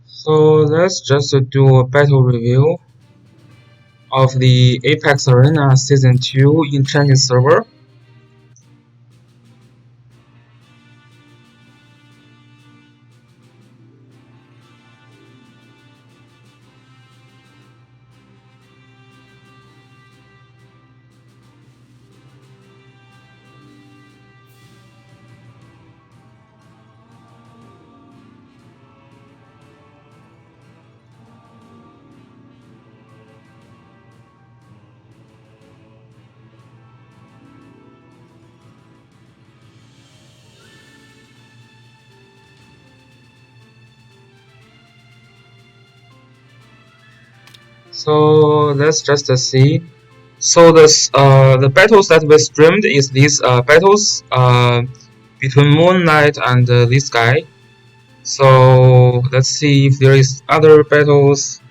So let's just do a battle review of the Apex Arena Season 2 in Chinese server. So let's just see. So the battles that we streamed is these battles between Moonlight and this guy. So let's see if there is other battles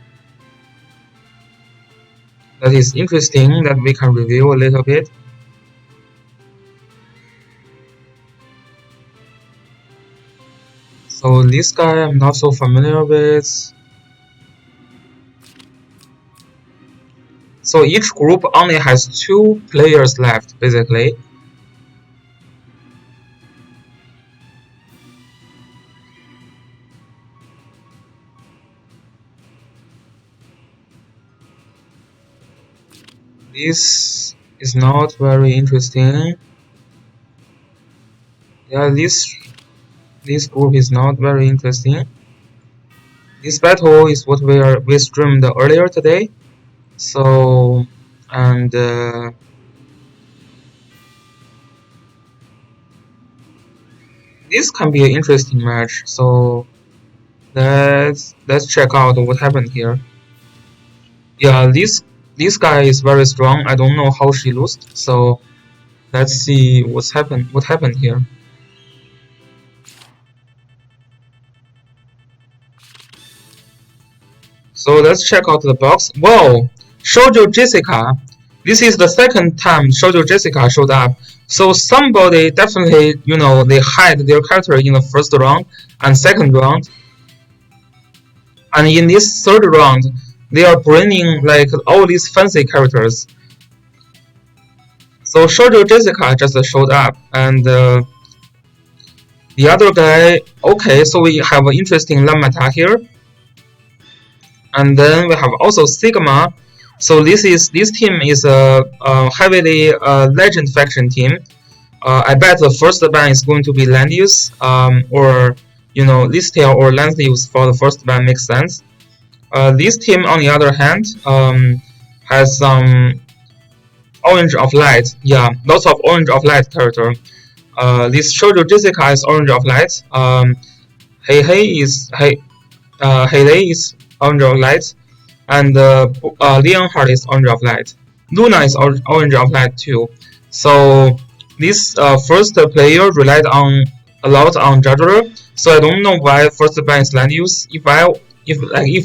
that is interesting that we can review a little bit. So this guy I'm not so familiar with. So each group only has 2 players left, basically. This is not very interesting. Yeah, this group is not very interesting. This battle is what we streamed earlier today. So and this can be an interesting match. So let's check out what happened here. Yeah, this guy is very strong. I don't know how she lost. So let's see what happened here. So let's check out the box. Wow, Shoujo Jessica. This is the second time Shoujo Jessica showed up. So somebody definitely, they hide their character in the first round and second round. And in this third round, they are bringing like all these fancy characters. So Shoujo Jessica just showed up, and the other guy. Okay, so we have an interesting Lamata here. And then we have also Sigma. So this team is a heavily legend faction team. I bet the first ban is going to be land use, or Listel or land use for the first ban makes sense. This team, on the other hand, has some Orange of Light. Yeah, lots of Orange of Light character. This Shoujo Jessica is Orange of Light. Hey is Orange of Light, and Leonhard is Orange of Light. Luna is Orange of Light too. So this first player relied on a lot on Juggler. So I don't know why first ban is land use. If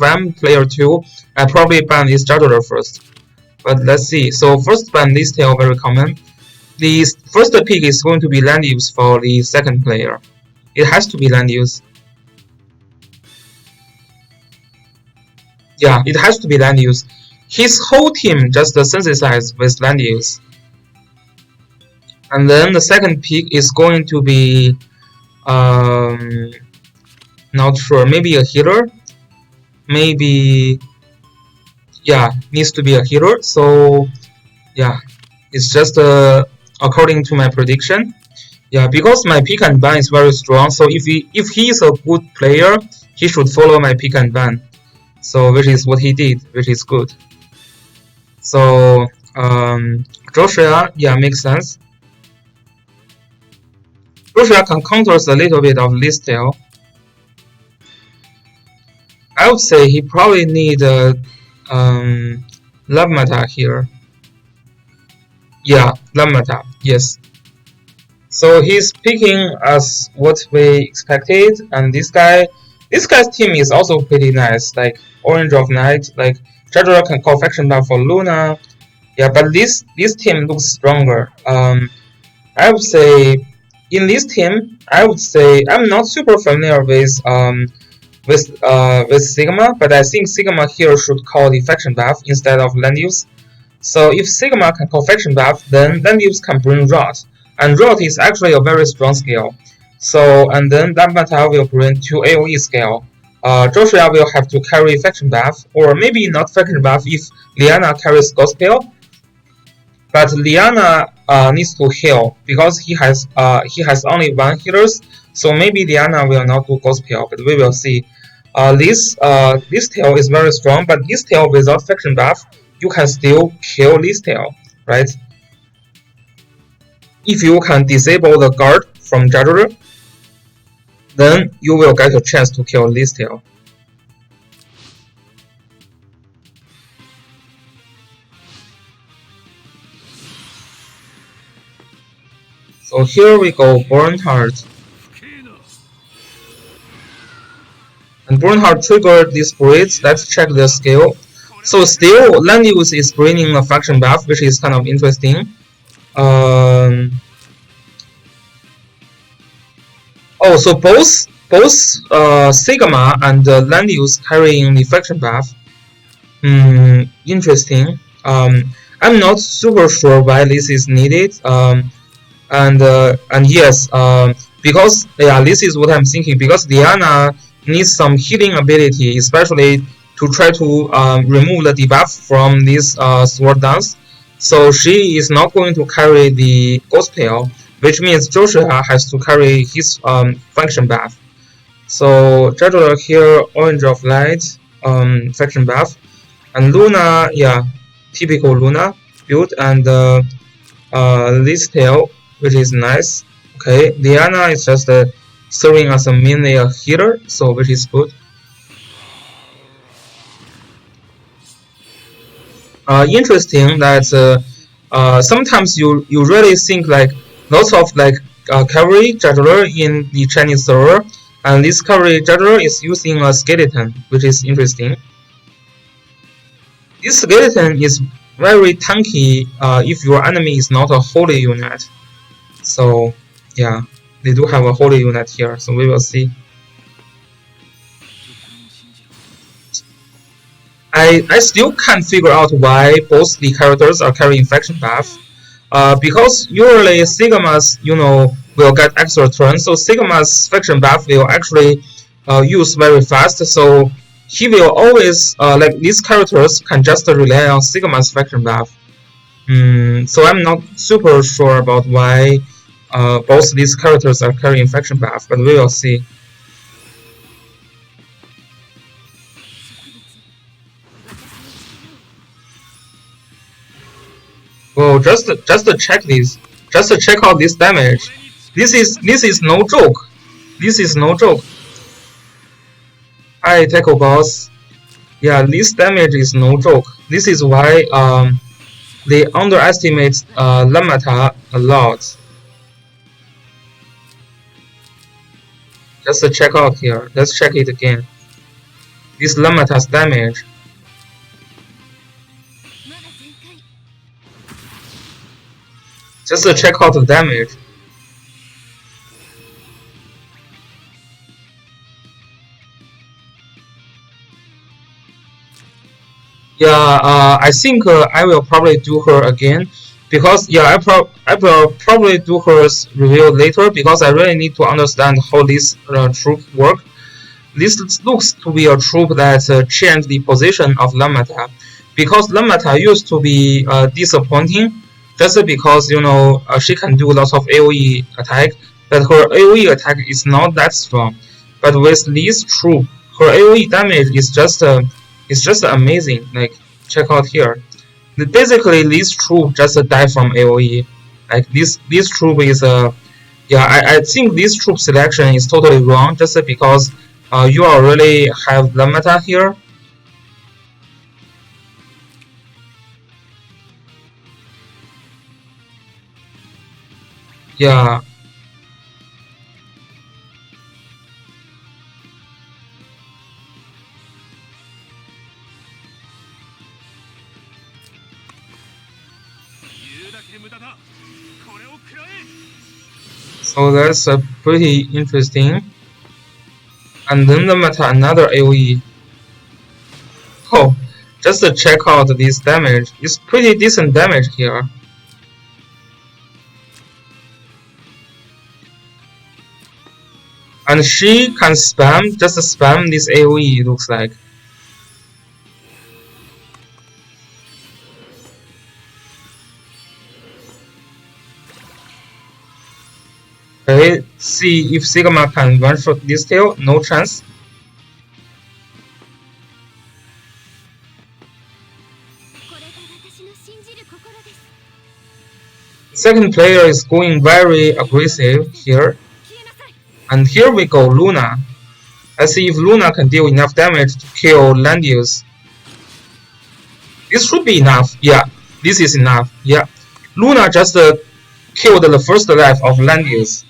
I'm player 2, I probably ban this Juggler first. But let's see. So first ban this tail very common. The first pick is going to be land use for the second player. It has to be land use. Yeah, it has to be land use. His whole team just synthesized with land use. And then the second pick is going to be not sure, maybe a healer. Maybe needs to be a healer. So yeah, it's just according to my prediction. Yeah, because my pick and ban is very strong. So if he is a good player, he should follow my pick and ban. So which is what he did, which is good. So Joshua, yeah, makes sense. Joshua can counter a little bit of Listel. I would say he probably need Lamata here. Yeah, Lamata, yes. So he's picking as what we expected, and this guy's team is also pretty nice, like Orange of Night, like Treasurer can call faction buff for Luna. Yeah, but this team looks stronger. I would say in this team, I'm not super familiar with with Sigma, but I think Sigma here should call the faction buff instead of land use. So if Sigma can call faction buff, then land use can bring rot, and rot is actually a very strong skill. So and then Lamata will bring 2 AoE skill. Joshua will have to carry faction buff, or maybe not faction buff if Liana carries ghost spell. But Liana needs to heal because he has only 1 healers, so maybe Liana will not do ghost spell, but we will see. This tail is very strong, but this tail without faction buff, you can still kill this tail, right? If you can disable the guard from Judger, then you will get a chance to kill this tail. So here we go, Burnheart. And Burnheart triggered this bridge. Let's check the skill. So still, Landius is bringing a faction buff, which is kind of interesting. Oh, so both Sigma and Landius carrying the faction buff. Interesting. I'm not super sure why this is needed. And yes, because this is what I'm thinking. Because Diana needs some healing ability, especially to try to remove the debuff from this sword dance. So she is not going to carry the ghost spell, which means Joshua has to carry his faction buff. So Jadula here, Orange of Light, faction buff, and Luna, yeah, typical Luna build, and this tail, which is nice. Okay, Diana is just serving as a mainly a healer, so which is good. Interesting that sometimes you really think like lots of like cavalry juggler in the Chinese server, and this cavalry juggler is using a skeleton, which is interesting. This skeleton is very tanky if your enemy is not a holy unit. So yeah, they do have a holy unit here, so we will see. I still can't figure out why both the characters are carrying faction buff. Because usually Sigma's, will get extra turns, so Sigma's faction buff will actually use very fast, so he will always, like these characters can just rely on Sigma's faction buff. So I'm not super sure about why both these characters are carrying faction buff, but we will see. Well, just to check this, just to check out this damage. This is no joke. This is no joke. Hi, tackle boss. Yeah, this damage is no joke. This is why they underestimate Lamata a lot. Just to check out here. Let's check it again. This Lamata's damage. Just to check out the damage. Yeah, I think I will probably do her again because I will probably do her review later because I really need to understand how this troop works. This looks to be a troop that changed the position of Lamata because Lamata used to be disappointing just because she can do lots of AoE attack, but her AoE attack is not that strong. But with this troop, her AoE damage is just amazing. Like check out here. Basically, this troop just die from AoE. Like this troop is I think this troop selection is totally wrong just because you already have Lamata here. Yeah. So that's pretty interesting. And then the meta another AoE. Oh, just to check out this damage. It's pretty decent damage here. And she can just spam this AoE, it looks like. Okay, see if Sigma can one-shot this tail, no chance. Second player is going very aggressive here. And here we go, Luna. Let's see if Luna can deal enough damage to kill Landius. This should be enough. Yeah, this is enough. Yeah, Luna just killed the first life of Landius.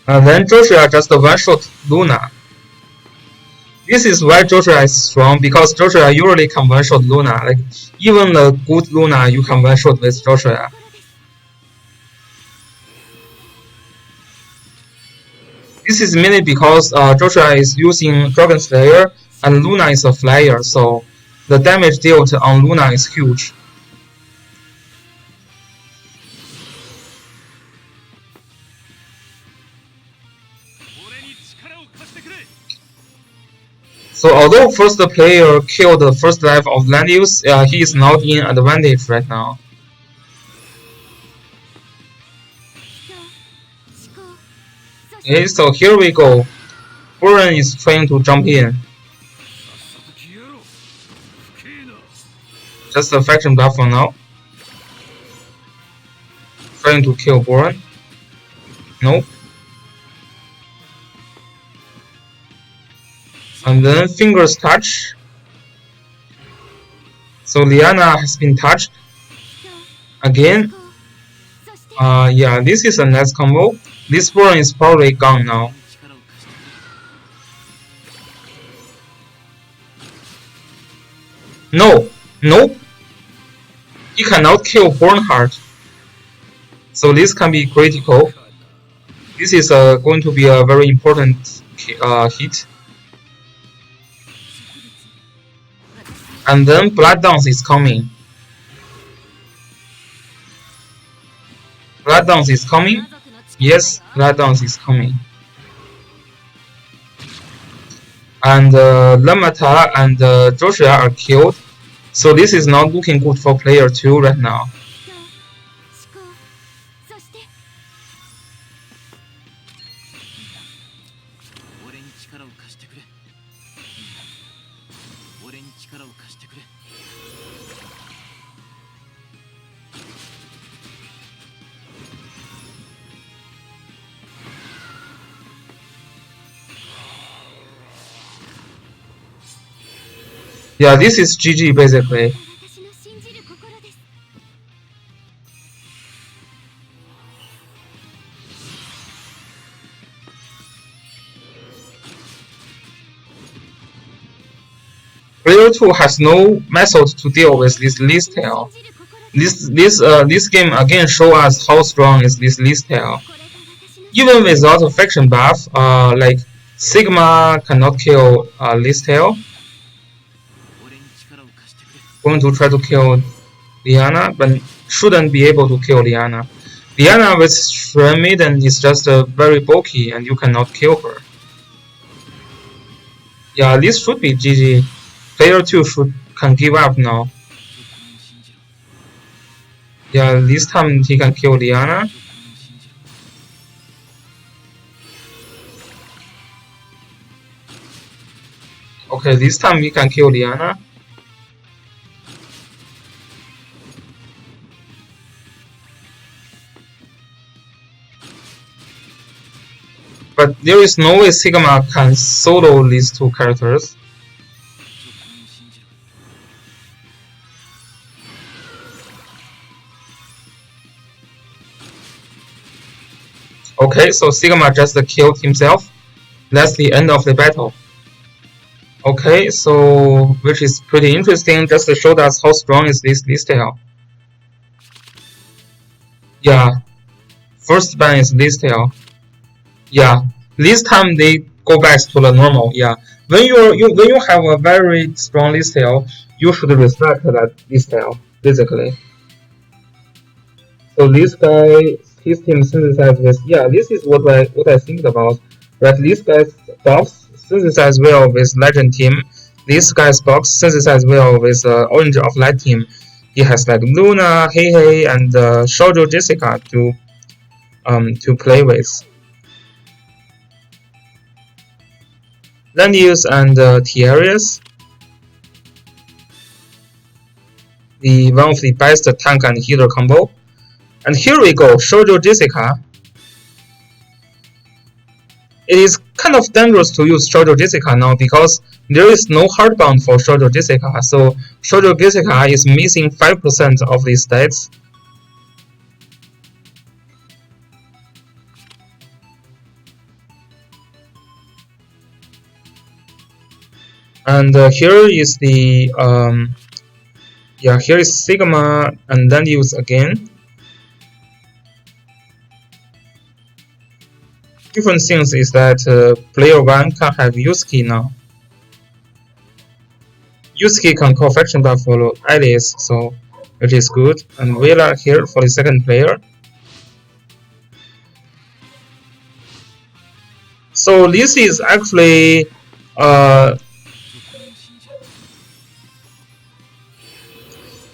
And then Joshua just one-shot Luna. This is why Joshua is strong, because Joshua usually can one-shot Luna. Like, even the good Luna you can one-shot with Joshua. This is mainly because Joshua is using Dragon Slayer and Luna is a flyer, so the damage dealt on Luna is huge. So although first player killed the first life of Landius, he is not in advantage right now. Okay, so here we go. Buran is trying to jump in. Just a faction buff for now. Trying to kill Buran. Nope. And then fingers touch. So Liana has been touched. Again. Yeah, this is a nice combo. This Buran is probably gone now. No, nope. He cannot kill Bernhardt. So this can be critical. This is going to be a very important hit. And then Blood Dance is coming. Blood Dance is coming. Yes, Blood Dance is coming. And Lamata and Joshua are killed. So this is not looking good for player 2 right now. Yeah, this is GG basically. Player 2 has no method to deal with this Lee's Tail. This game again shows us how strong is this Lee's Tail. Even without a faction buff, like Sigma cannot kill Lee's Tail. Going to try to kill Liana, but shouldn't be able to kill Liana. Liana with Shrine Maiden is just very bulky and you cannot kill her. Yeah, this should be GG. Player 2 can give up now. Yeah, this time he can kill Liana. Okay, this time he can kill Liana. But there is no way Sigma can solo these two characters. Okay, so Sigma just killed himself. That's the end of the battle. Okay, so which is pretty interesting, just to show us how strong is this Lee's Tail. Yeah, first ban is Lee's Tail. Yeah, This time they go back to the normal. Yeah, when when you have a very strong list tail, you should respect that list tail basically. So this guy, his team synthesized with, yeah, this is what I think about. Right, this guy's box synthesized well with Legend team. This guy's box synthesized well with Orange of Light team. He has like Luna, Hey Hey, and Shoujo Jessica to play with. Landius and Tiarius, the one of the best tank and healer combo. And here we go, Shoujo Jessica. It is kind of dangerous to use Shoujo Jessica now because there is no hardbound for Shoujo Jessica, so Shoujo Jessica is missing 5% of the stats. And here is the yeah, here is Sigma and then use again. Different things is that player 1 can have Yusuke now. Yusuke can call faction buff for Alice, so it is good. And Vela here for the second player. So this is actually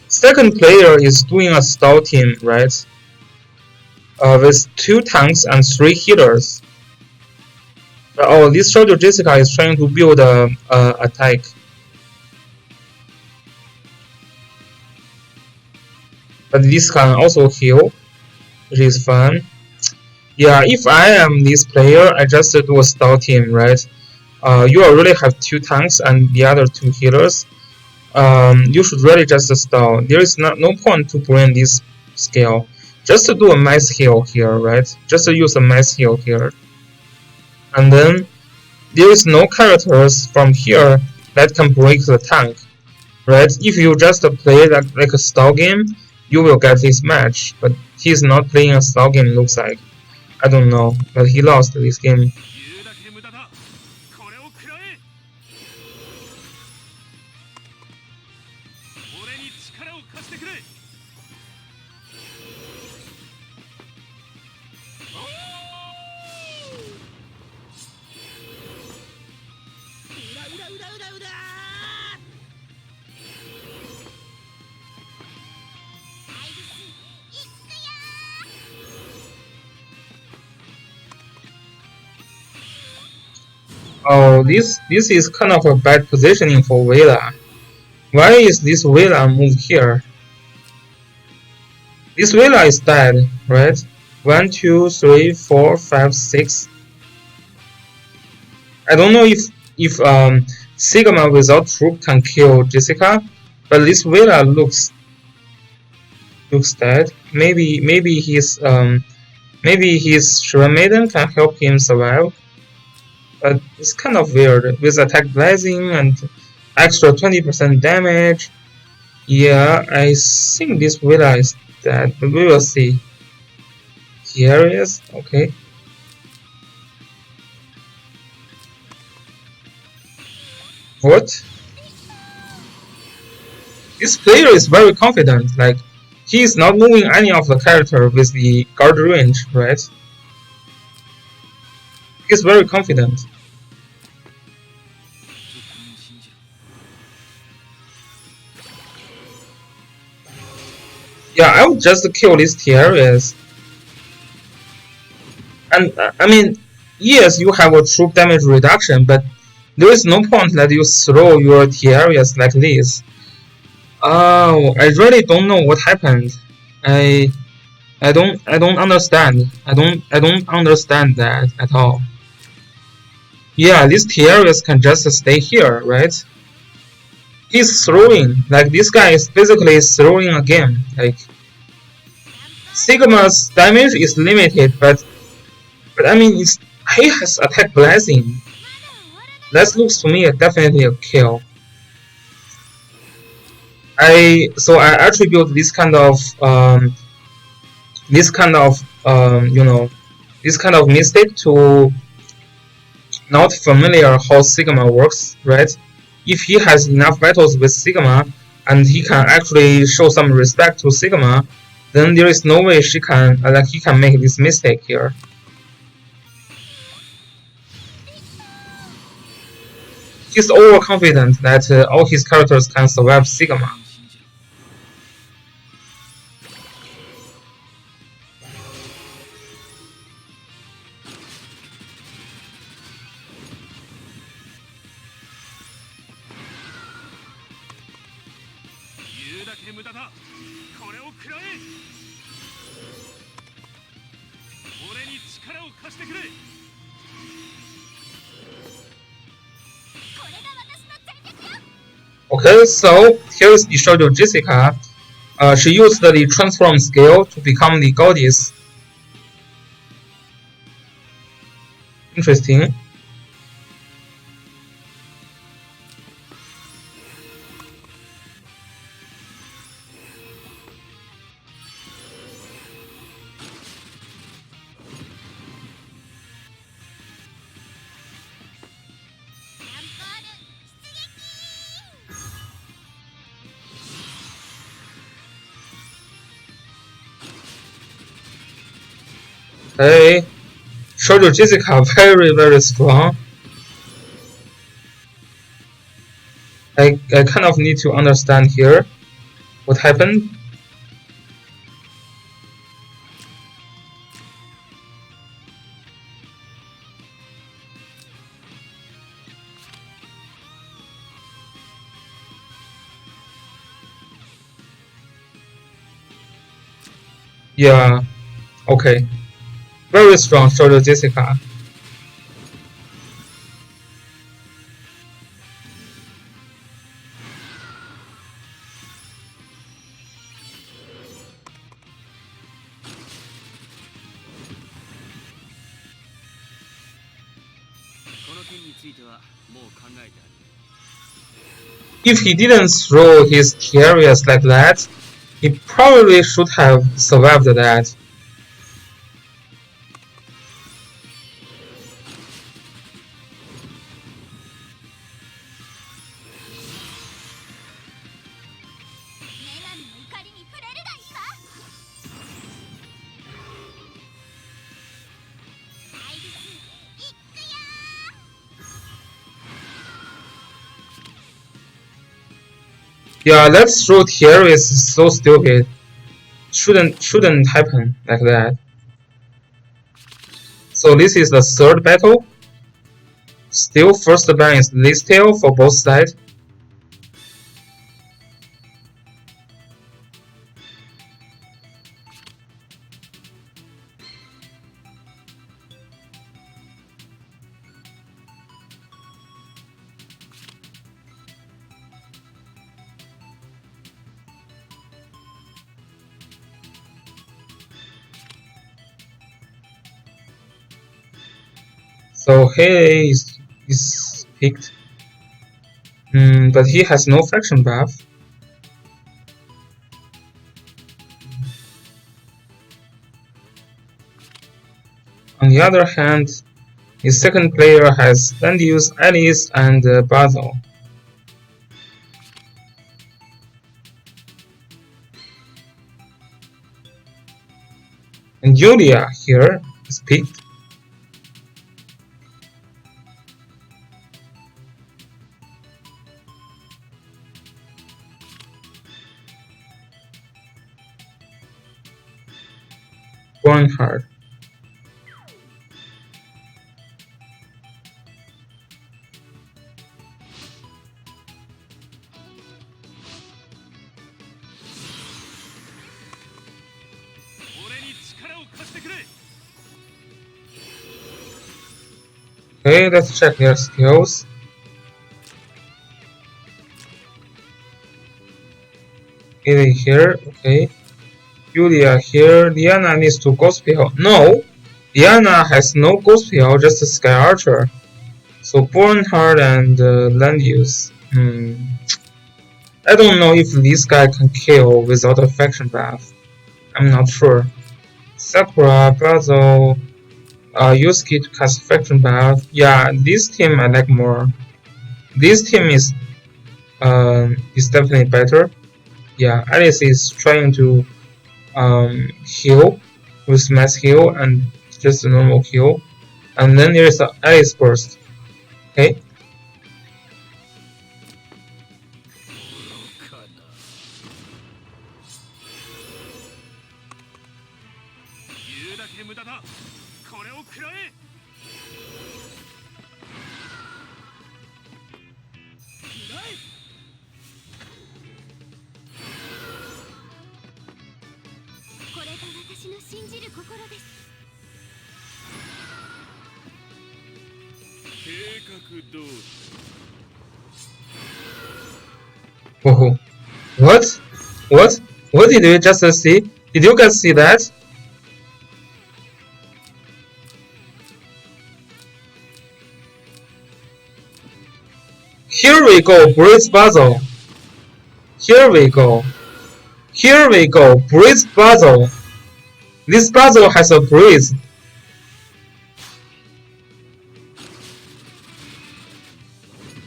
second player is doing a stall team, right? With 2 tanks and 3 healers. Oh, this Shoujo Jessica is trying to build a attack. But this can also heal, which is fun. Yeah, if I am this player, I just do a stall team, right? You already have 2 tanks and the other 2 healers. You should really just stall. There is no point to bring this scale. Just to do a mass heal here, right? Just to use a mass heal here. And then there is no characters from here that can break the tank, right? If you just play like a stall game, you will get this match. But he's not playing a stall game, looks like. I don't know, but he lost this game. Oh, this is kind of a bad positioning for Vela. Why is this Vela moved here? This Vela is dead, right? 1, 2, 3, 4, 5, 6. I don't know if Sigma without troop can kill Jessica, but this Vela looks dead. Maybe his Shrine Maiden can help him survive. But it's kind of weird with attack blazing and extra 20% damage. Yeah, I think this Vela is dead, but we will see. Here he is, okay. What? This player is very confident, like he is not moving any of the character with the guard range, right? He's very confident. Yeah, I would just kill these TRS. And I mean, yes, you have a troop damage reduction, but there is no point that you throw your TRS like this. Oh, I really don't know what happened. I don't understand. I don't understand that at all. Yeah, these TRS can just stay here, right? He's throwing, like this guy is basically throwing again. Like Sigma's damage is limited, but I mean he has attack blessing. That looks to me definitely a kill. I attribute this kind of you know, this kind of mistake to not familiar how Sigma works, right? If he has enough battles with Sigma and he can actually show some respect to Sigma, then there is no way he can make this mistake here. He's overconfident that all his characters can survive Sigma. Okay, so here is the Shoujo Jessica. She used the transform skill to become the goddess. Interesting. Hey, Shoujo Jessica very strong. I kind of need to understand here what happened. Yeah, okay. Very strong Shoujo Jessica. If he didn't throw his Tiaras like that, he probably should have survived that. Yeah, that throw here is so stupid. Shouldn't happen like that. So this is the third battle. Still first ban is this tail for both sides. So he is picked. But he has no faction buff. On the other hand, his second player has Landius, Alice, and Basil. And Julia here is picked. Hard. Okay, let's check their skills. Either here, okay. Julia here. Diana needs to Ghost Pill. No! Diana has no Ghost Pill, just a Sky Archer. So Bornhard and Land Use. I don't know if this guy can kill without a faction buff. I'm not sure. Sakura, Basil. use key to cast Fraction Bath. Yeah, this team I like more. This team is definitely better. Yeah, Alice is trying to heal with mass heal and just a normal heal. And then there's the Alice burst. Okay. Whoa. What? What? What did you just see? Did you guys see that? Here we go, Breeze Puzzle. Here we go. Here we go, Breeze Puzzle. This puzzle has a breeze.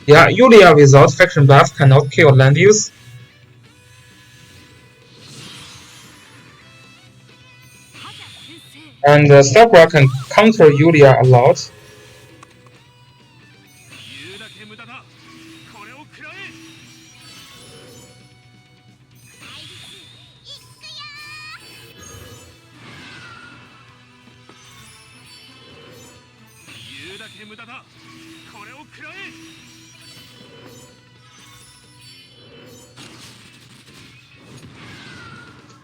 Yeah, Yulia without Faction Buff cannot kill land use. And Sakura can counter Yulia a lot.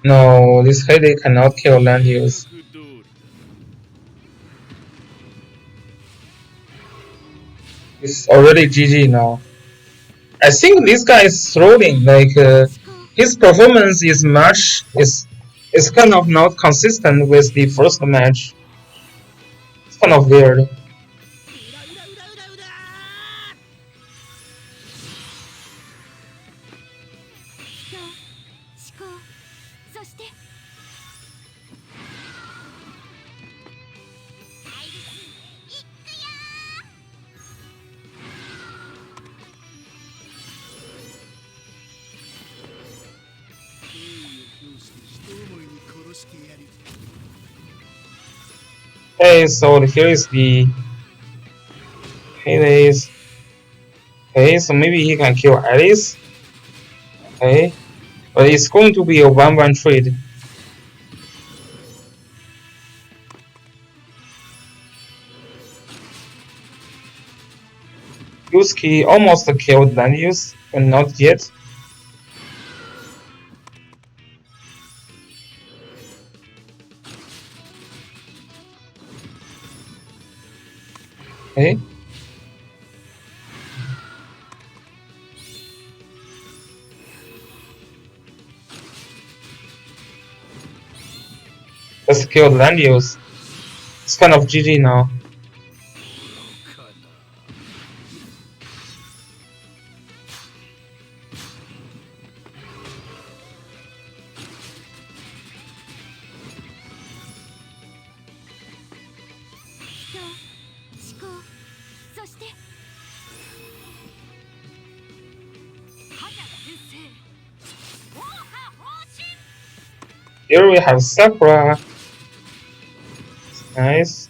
No, this Heidi cannot kill land use. It's already GG now. I think this guy is throwing, like his performance is kind of not consistent with the first match. It's kind of weird. Okay, so here is the Hades. Okay, so maybe he can kill Alice. Okay, but it's going to be a 1-1 trade. Yusuke almost killed Lanius, but not yet. Okay. Just killed Lanius. It's kind of GG now. Here we have Sakura. Nice.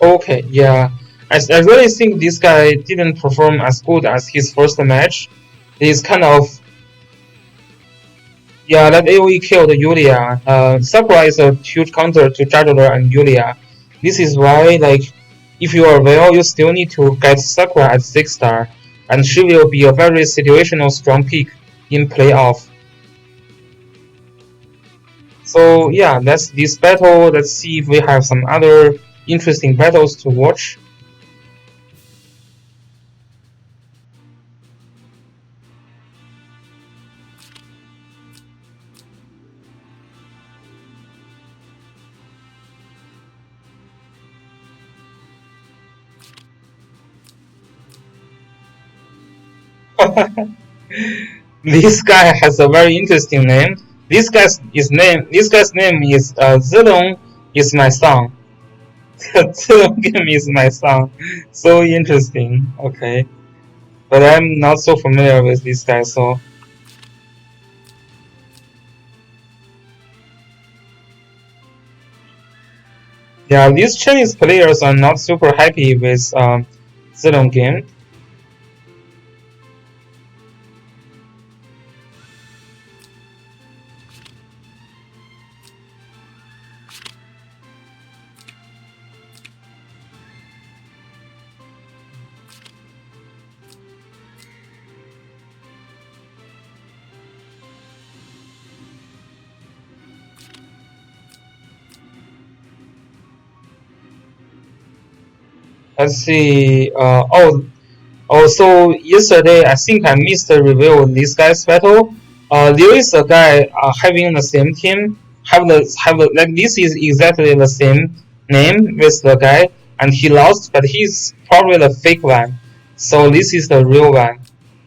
Okay, yeah. I really think this guy didn't perform as good as his first match. He's kind of... Yeah, that AoE killed Yulia. Sakura is a huge counter to Jadora and Yulia. This is why, like, If you are well, you still need to get Sakura at 6 star, and she will be a very situational strong pick in playoff. So yeah, that's this battle. Let's see if we have some other interesting battles to watch. This guy has a very interesting name. This guy's name is Zilong is my son. Zilong game is my son. So interesting. Okay, but I'm not so familiar with this guy. So yeah, these Chinese players are not super happy with Zilong game. Let's see. So yesterday I think I missed the review of this guy's battle. There is a guy having the same team, like this is exactly the same name with the guy, and he lost, but he's probably the fake one. So this is the real one.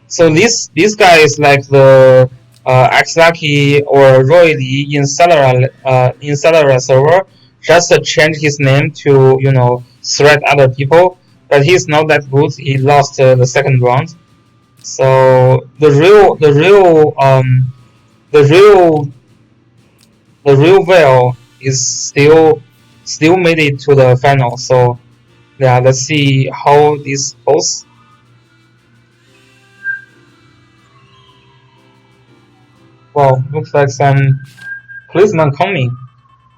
So this guy is like the Axlaki or Roy Lee in Celera server. Just change his name to threat other people, but he's not that good. He lost the second round. So the real whale is still made it to the final. So yeah, let's see how this goes. Wow, looks like some policeman coming.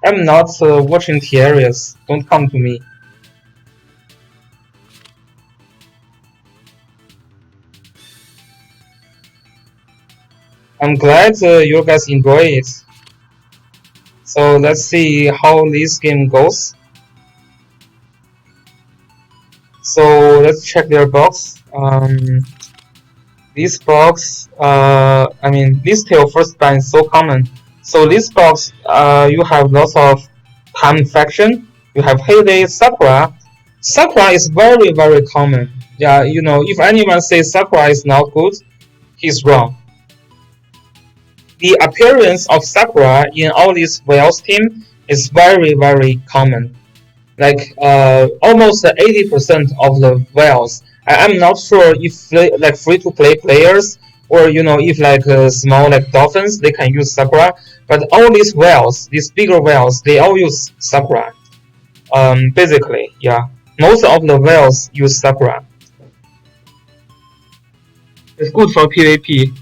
I'm not watching the areas. Don't come to me. I'm glad you guys enjoy it. So let's see how this game goes. So let's check their box. This box, this tail first ban is so common. So this box, you have lots of time faction. You have Heyday, Sakura. Sakura is very, very common. Yeah, if anyone says Sakura is not good, he's wrong. The appearance of Sakura in all these whales team is very, very common. Like almost 80% of the whales. I'm not sure if like free-to-play players or if like small like dolphins they can use Sakura, but all these whales, these bigger whales, they all use Sakura. Basically, yeah, most of the whales use Sakura. It's good for PvP.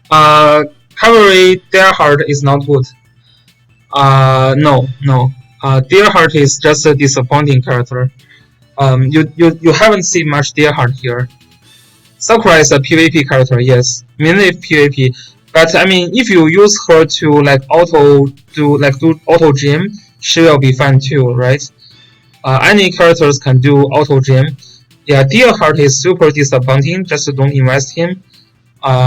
Cavalry Deerheart is not good. No. Deerheart is just a disappointing character. You haven't seen much Deerheart here. Sakura is a PvP character, yes, mainly PvP. But I mean, if you use her to like do auto gym, she will be fine too, right? Any characters can do auto gym. Yeah, Deerheart is super disappointing. Just don't invest him.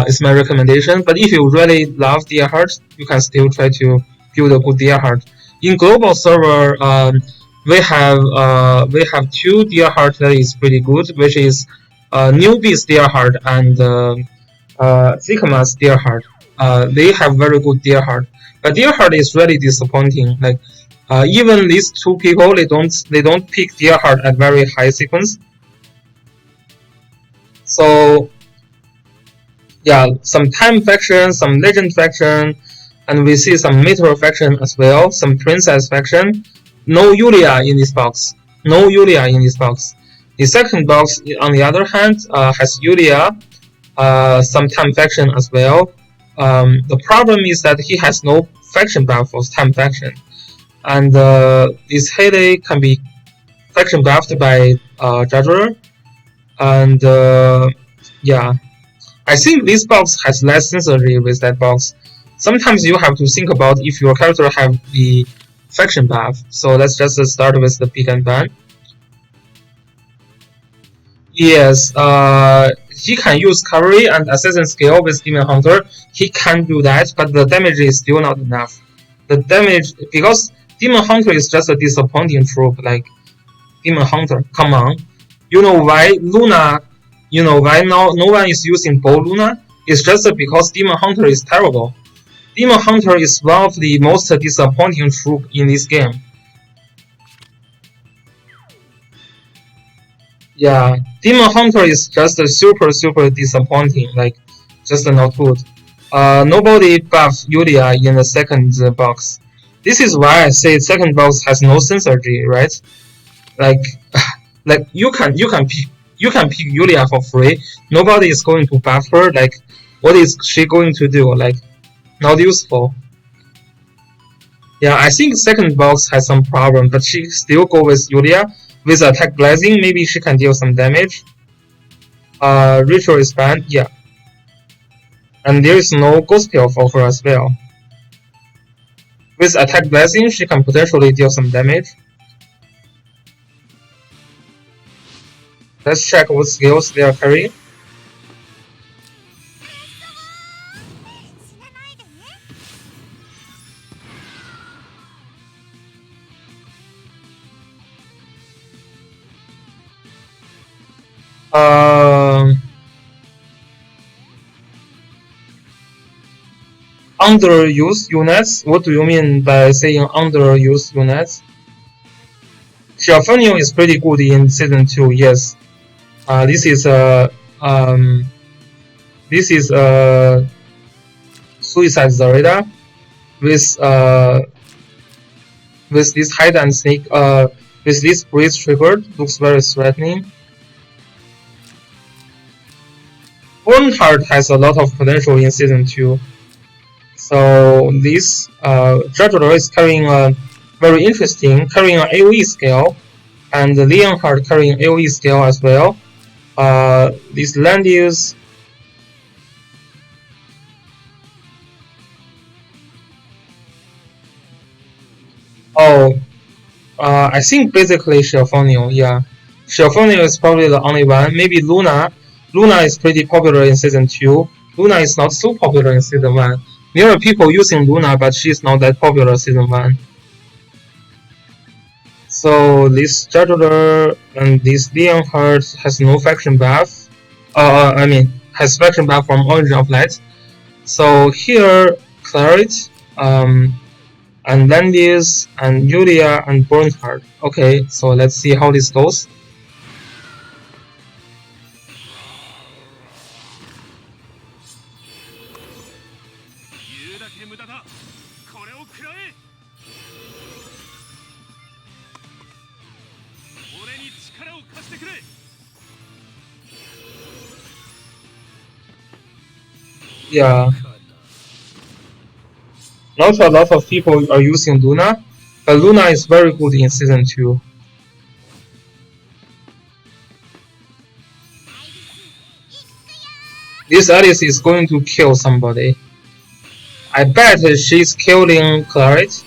Is my recommendation. But if you really love Deerheart, you can still try to build a good Deerheart. In global server, we have two Deerheart that is pretty good, which is Newbie's Deerheart and Zikama's Deerheart. They have very good Deerheart, but Deerheart is really disappointing. Like even these two people, they don't pick Deerheart at very high sequence. So yeah, some time faction, some legend faction, and we see some meteor faction as well, some princess faction. No Yulia in this box. No Yulia in this box. The second box, on the other hand, has Yulia, some time faction as well. The problem is that he has no faction buff for time faction, and this Heyday can be faction buffed by Judger, and yeah, I think this box has less sensory with that box. Sometimes you have to think about if your character have the faction buff. So let's just start with the pick and ban. Yes, he can use cavalry and assassin skill with Demon Hunter. He can do that, but the damage is still not enough. The damage, because Demon Hunter is just a disappointing troop, like Demon Hunter. Come on, you know why Luna? You know why now no one is using Bow Luna? It's just because Demon Hunter is terrible. Demon Hunter is one of the most disappointing troop in this game. Yeah, Demon Hunter is just super disappointing, like just not good. Nobody buffs Yulia in the second box. This is why I say second box has no synergy, right? Like, like you can pick Yulia for free. Nobody is going to buff her. Like, what is she going to do? Like, not useful. Yeah, I think second box has some problem, but she still go with Yulia. With attack blessing, maybe she can deal some damage. Ritual is banned, yeah. And there is no ghost tail for her as well. With attack blessing, she can potentially deal some damage. Let's check what skills they are carrying. Underused units? What do you mean by saying underused units? Shelfonio is pretty good in season 2, yes. This is a Suicide Zareta with this hide and sneak with this breeze triggered, looks very threatening. Bernhard has a lot of potential in season 2. So this Judger is carrying a very interesting, carrying an AoE scale, and Leonhard carrying AoE scale as well. This Landius. Oh, I think basically Shelfonio, yeah. Shelfonio is probably the only one. Maybe Luna. Luna is pretty popular in season 2. Luna is not so popular in season 1. There are people using Luna, but she's not that popular in season 1. So this Judger and this Leonhard has no faction buff. I mean, has faction buff from Origin of Light. So here, Claret, and Landis, and Yulia, and Bernhard. Okay, so let's see how this goes. Yeah, not a lot of people are using Luna, but Luna is very good in season 2. This Alice is going to kill somebody. I bet she's killing Claret.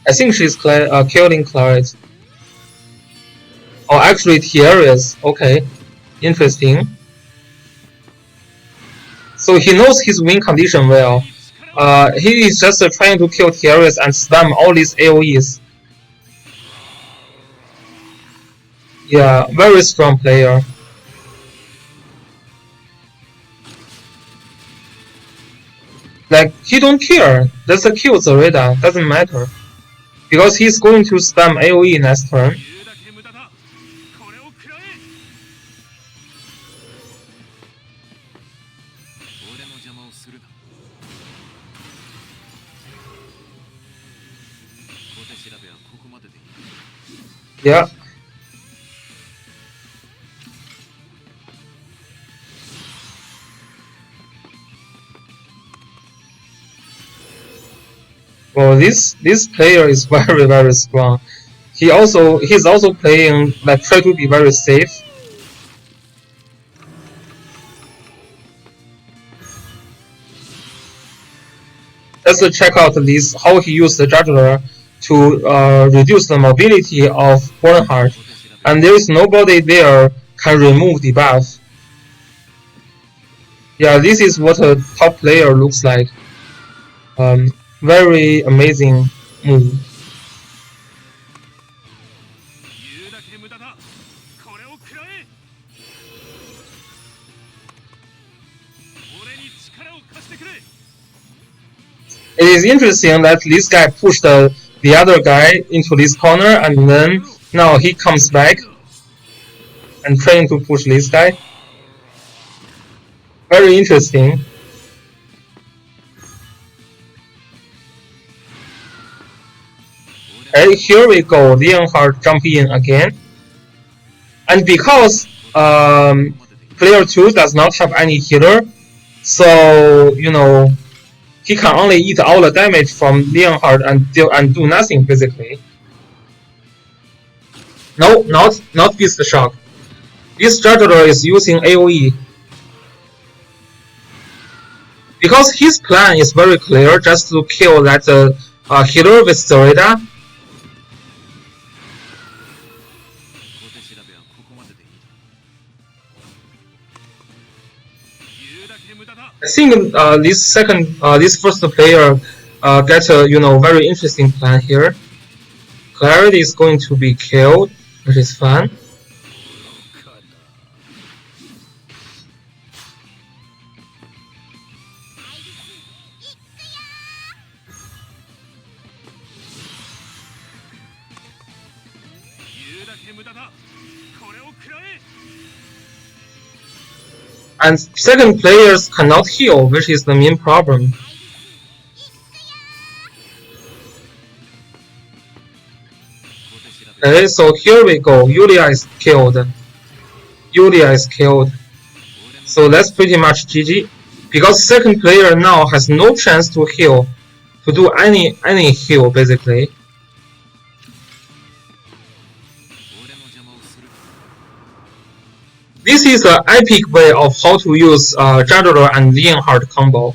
I think she's killing Claret. Oh, actually, Thierry's. Okay, interesting. So he knows his win condition well. He is just trying to kill Thierry's and spam all these AoEs. Yeah, very strong player. Like, he don't care. That's a kill Zareta, doesn't matter. Because he's going to spam AoE next turn. Yeah. Well, this player is very strong. he's also playing like try to be very safe. Let's check out this how he used the juggler to reduce the mobility of Bernhardt, and there is nobody there can remove the buff. Yeah, this is what a top player looks like. Very amazing move. It is interesting that this guy pushed the other guy into this corner, and then now he comes back and trying to push this guy. Very interesting. And here we go, Leonhardt jumping in again. And because player 2 does not have any healer, so you know he can only eat all the damage from Leonhardt and do nothing basically. No, not Beast Shock. This juggler is using AoE. Because his plan is very clear, just to kill that healer with Zoreda. I think this first player gets a very interesting plan here. Clarity is going to be killed, which is fun. And second players cannot heal, which is the main problem. Okay, so here we go. Yulia is killed. So that's pretty much GG. Because second player now has no chance to heal, to do any heal basically. This is an epic way of how to use Juggler and Leonhardt combo,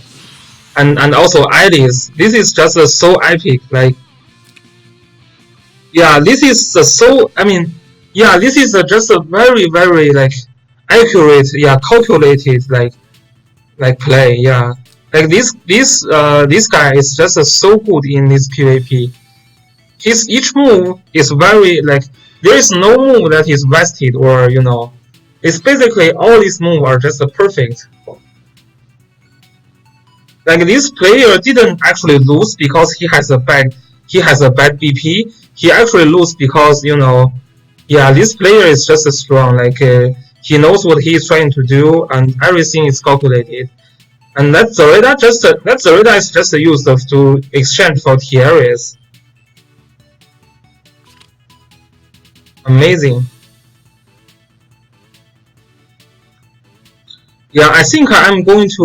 and also Alice. This is just so epic. Like, yeah, this is so. I mean, yeah, this is just a very like accurate, yeah, calculated like play. Yeah, like this guy is just so good in this PvP. His each move is very like there is no move that is wasted or It's basically all these moves are just perfect. Like this player didn't actually lose because he has a bad BP. He actually lose because yeah, this player is just strong. Like he knows what he is trying to do and everything is calculated. And that Zoreda is just used to exchange for tiaras. Amazing. Yeah, I think I'm going to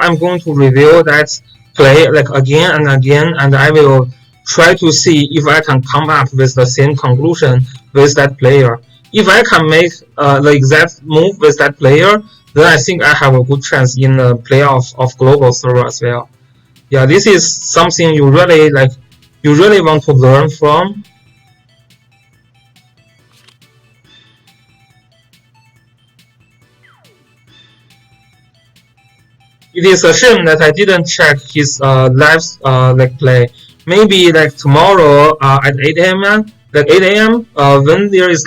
I'm going to review that play again and again, and I will try to see if I can come up with the same conclusion with that player. If I can make the exact move with that player, then I think I have a good chance in the playoff of global server as well. Yeah, this is something you really want to learn from. It is a shame that I didn't check his live play. Maybe tomorrow at 8 a.m. When there is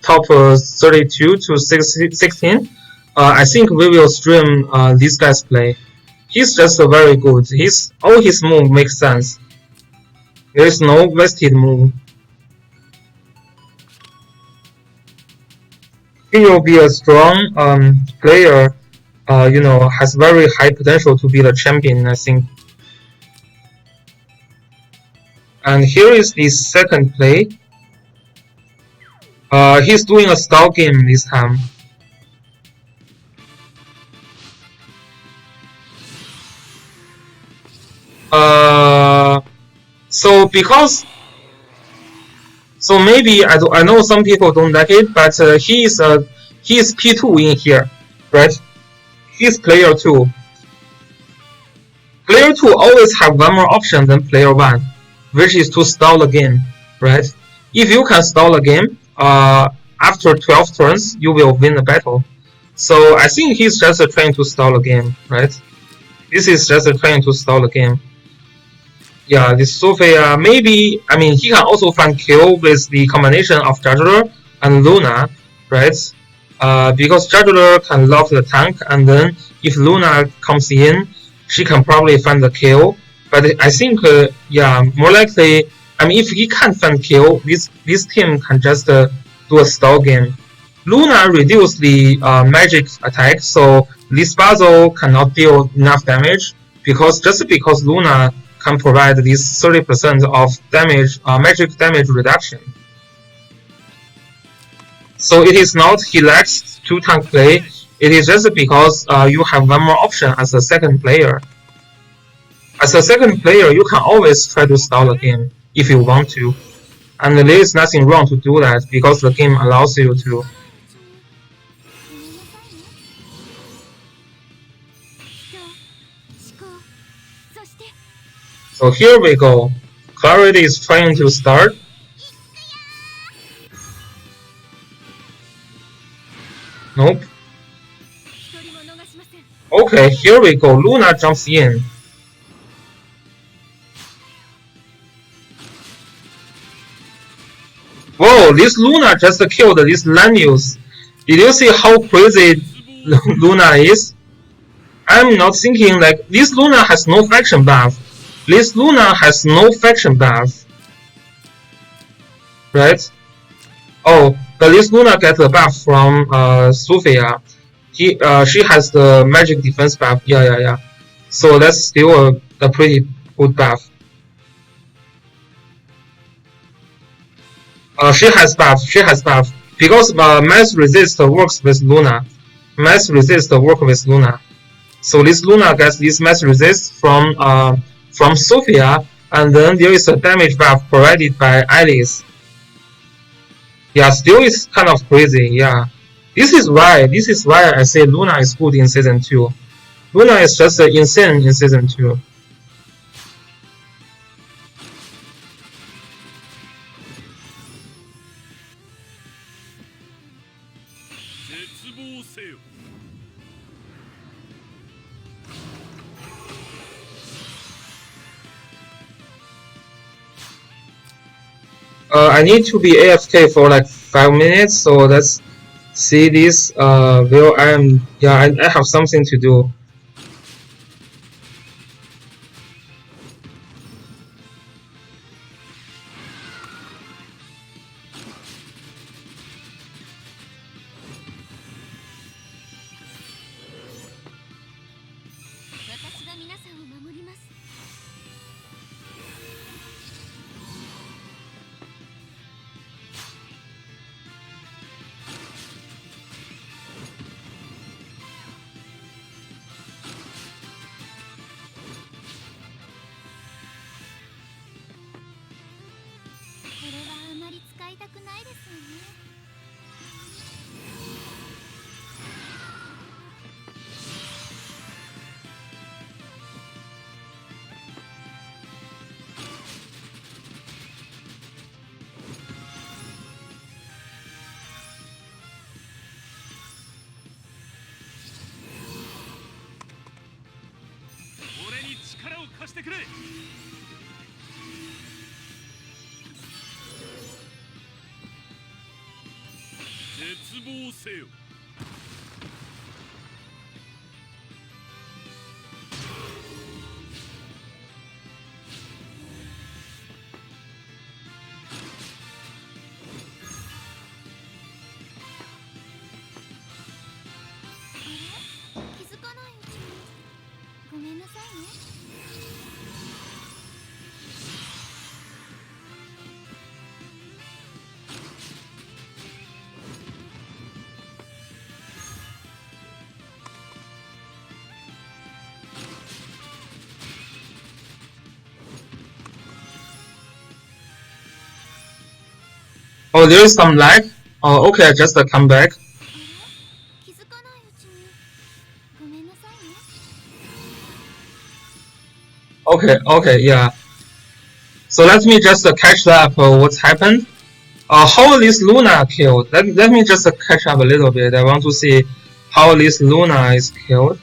top 32 to 16, I think we will stream this guy's play. He's just very good. All his move makes sense. There is no wasted move. He will be a strong player. Has very high potential to be the champion, I think. And here is the second play. He's doing a style game this time. So because So maybe I know some people don't like it, but he is P2 in here, right? He's player 2. Player 2 always have one more option than player 1, which is to stall the game, right? If you can stall the game, after 12 turns, you will win the battle. So I think he's just trying to stall the game, right? This is just trying to stall the game. Yeah, this Sophia, maybe, I mean, he can also find kill with the combination of Juggler and Luna, right? Because Juggler can lock the tank, and then if Luna comes in, she can probably find the kill. But I think, yeah, more likely, I mean, if he can't find kill, this team can just do a stall game. Luna reduced the magic attack, so this puzzle cannot deal enough damage just because Luna can provide this 30% of damage, magic damage reduction. So it is not he lacks 2 tank play, it is just because you have one more option as a second player. As a second player, you can always try to stall the game if you want to. And there is nothing wrong to do that because the game allows you to. So here we go. Clarity is trying to start. Nope. Okay, here we go. Luna jumps in. Whoa, this Luna just killed this Lanius. Did you see how crazy Luna is? I'm not thinking like this Luna has no faction buff. This Luna has no faction buff. Right? Oh, but this Luna gets the buff from Sophia. She has the magic defense buff. Yeah. So that's still a pretty good buff. She has buff. Because mass resist works with Luna. Mass resist works with Luna. So this Luna gets this mass resist from Sophia, and then there is a damage buff provided by Alice. Yeah, still is kind of crazy. Yeah, this is why I say Luna is good in season 2. Luna is just insane in season 2. I need to be AFK for like 5 minutes, so let's see this. Well, I have something to do. Oh, there is some lag. Oh, okay, I just come back. Okay, yeah. So let me just catch up what's happened. How this Luna killed? Let me just catch up a little bit. I want to see how this Luna is killed.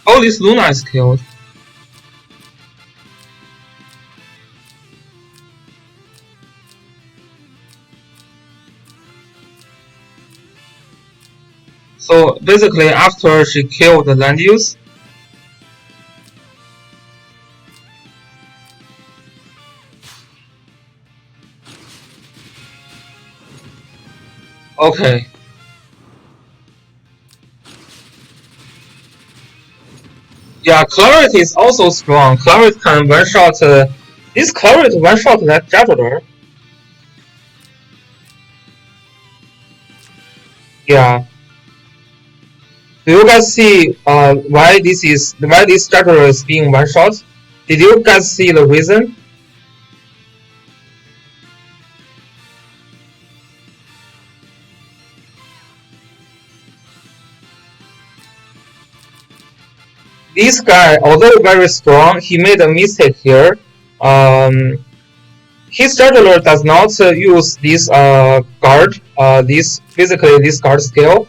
How this Luna is killed? So basically, after she killed the land use, okay. Yeah, Clarity is also strong. Clarity can one shot. This Clarity one shot that Juggler. Yeah. Do you guys see why this Juggler is being one shot? Did you guys see the reason? This guy, although very strong, he made a mistake here. His juggler does not use this guard, this guard skill,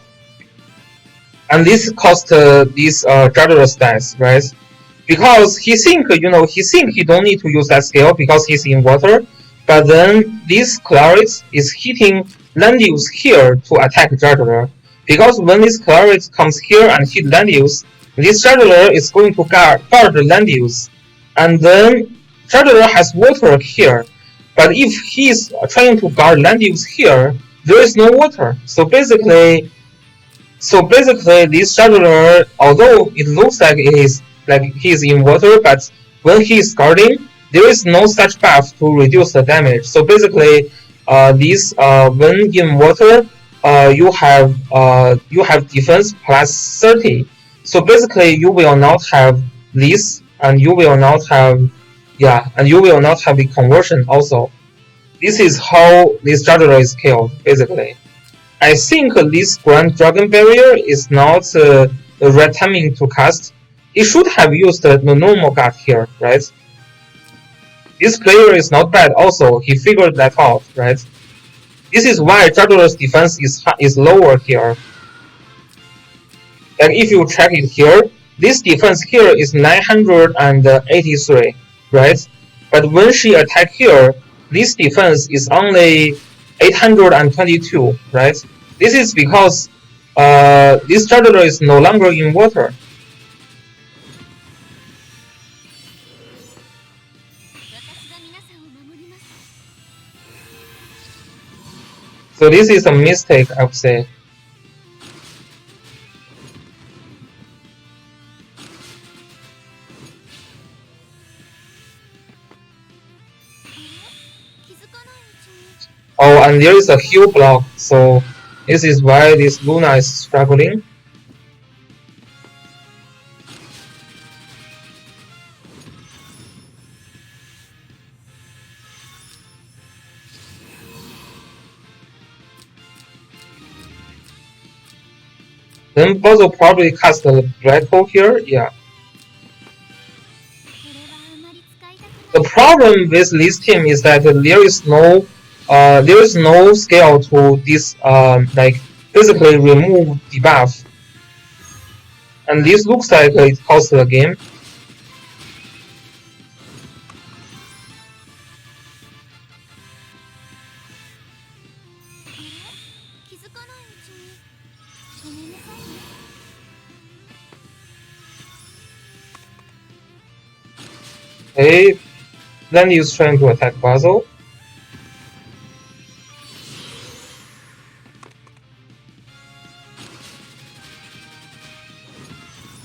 and this cost this juggler stats, right? Because he think he don't need to use that skill because he's in water, but then this Claret is hitting land use here to attack juggler. Because when this Claret comes here and hit land use, this juggler is going to guard the land use, and then juggler has water here. But if he's trying to guard land use here, there is no water. So basically, this juggler, although it looks like he's in water, but when he's guarding, there is no such buff to reduce the damage. So basically, when in water, you have defense plus 30. So basically, you will not have this, and you will not have the conversion also. This is how this juggler is killed, basically. I think this Grand Dragon Barrier is not the right timing to cast. He should have used the normal guard here, right? This player is not bad also, he figured that out, right? This is why Juggler's defense is lower here. Like if you check it here, this defense here is 983, right? But when she attack here, this defense is only 822, right? This is because this juggler is no longer in water. So this is a mistake, I would say. Oh, and there is a heal block, so this is why this Luna is struggling. Then Bozo probably cast the black hole here, yeah. The problem with this team is that there is no skill to this basically remove debuff, and this looks like it costs the game. Okay, then he's trying to attack Basil.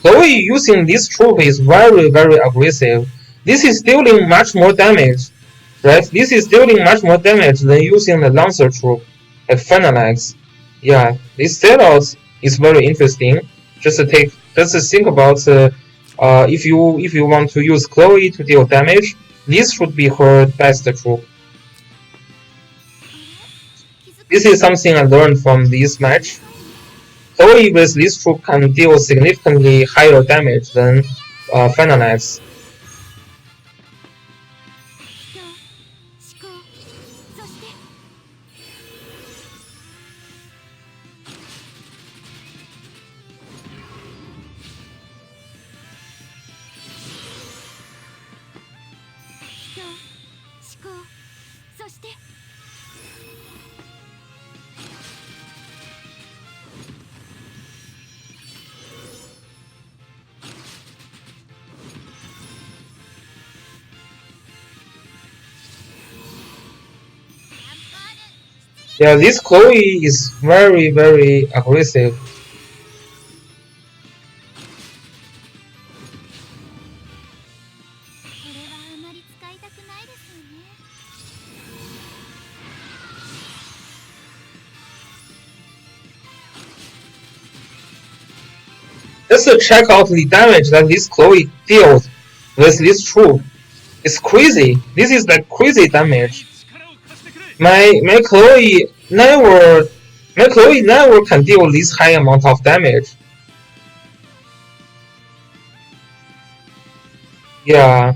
Zoe using this troop is very aggressive. This is dealing much more damage, right? This is dealing much more damage than using the Lancer troop, like Finalex. Yeah, this setup is very interesting. Just take just think about if you want to use Chloe to deal damage, this should be her best troop. This is something I learned from this match. Chloe with this troop can deal significantly higher damage than Finanax. Yeah, this Chloe is very, very aggressive. Just to check out the damage that this Chloe deals with this troop. It's crazy. This is like crazy damage. My Chloe never can deal this high amount of damage. Yeah.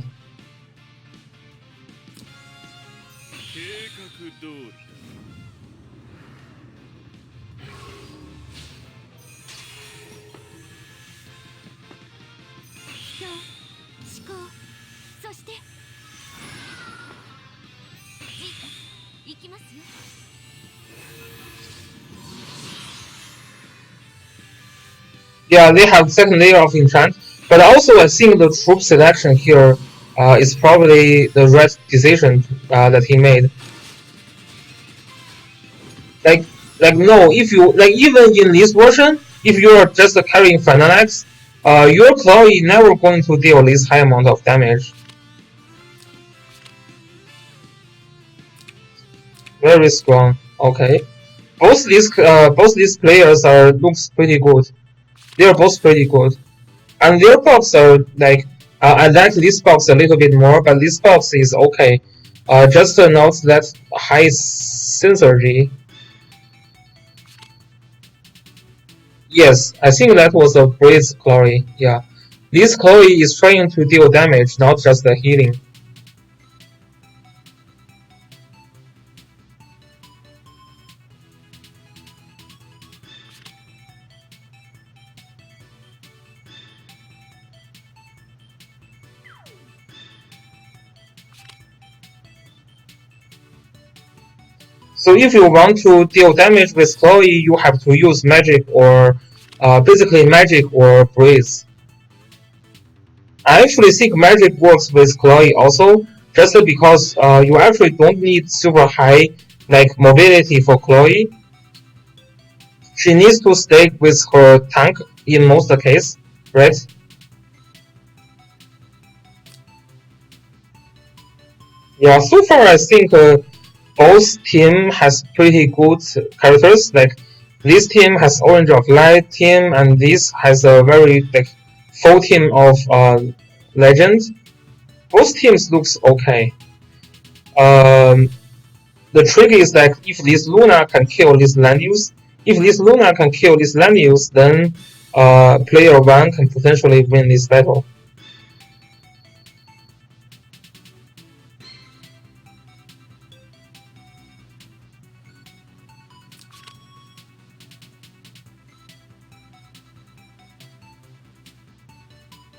Yeah, they have second layer of enchant, but also I think the troop selection here is probably the right decision that he made. Like no, if you like even in this version, if you are just carrying Finanax, your Chloe never going to deal this high amount of damage. Very strong. Okay, both these players are looks pretty good. They are both pretty good, and their box are like I like this box a little bit more, but this box is okay. Just not that high synergy. Yes, I think that was a Breeze Chloe. Yeah, this Chloe is trying to deal damage, not just the healing. So if you want to deal damage with Chloe, you have to use magic or basically magic or breeze. I actually think magic works with Chloe also, just because you actually don't need super high like mobility for Chloe. She needs to stay with her tank in most case, right? Yeah, so far I think both team has pretty good characters. Like this team has Orange of Light team, and this has a very like full team of legends. Both teams looks okay. The trick is like if this Luna can kill this land use, then player one can potentially win this battle.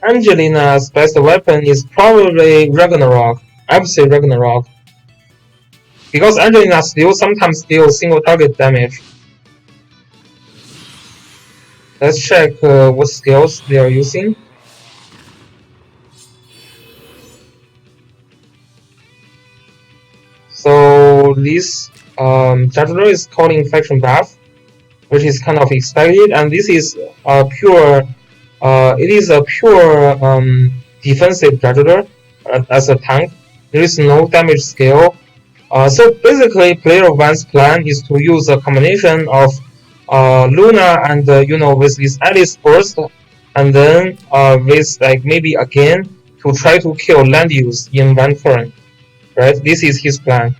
Angelina's best weapon is probably Ragnarok. I would say Ragnarok. Because Angelina still sometimes deals single target damage. Let's check what skills they are using. So this Judgler is calling Infection Buff, which is kind of expected, and this is pure. It is a pure defensive Judgler as a tank. There is no damage scale. So basically, player one's plan is to use a combination of Luna and with this Alice burst and then with like maybe again to try to kill land use in one turn, right? This is his plan.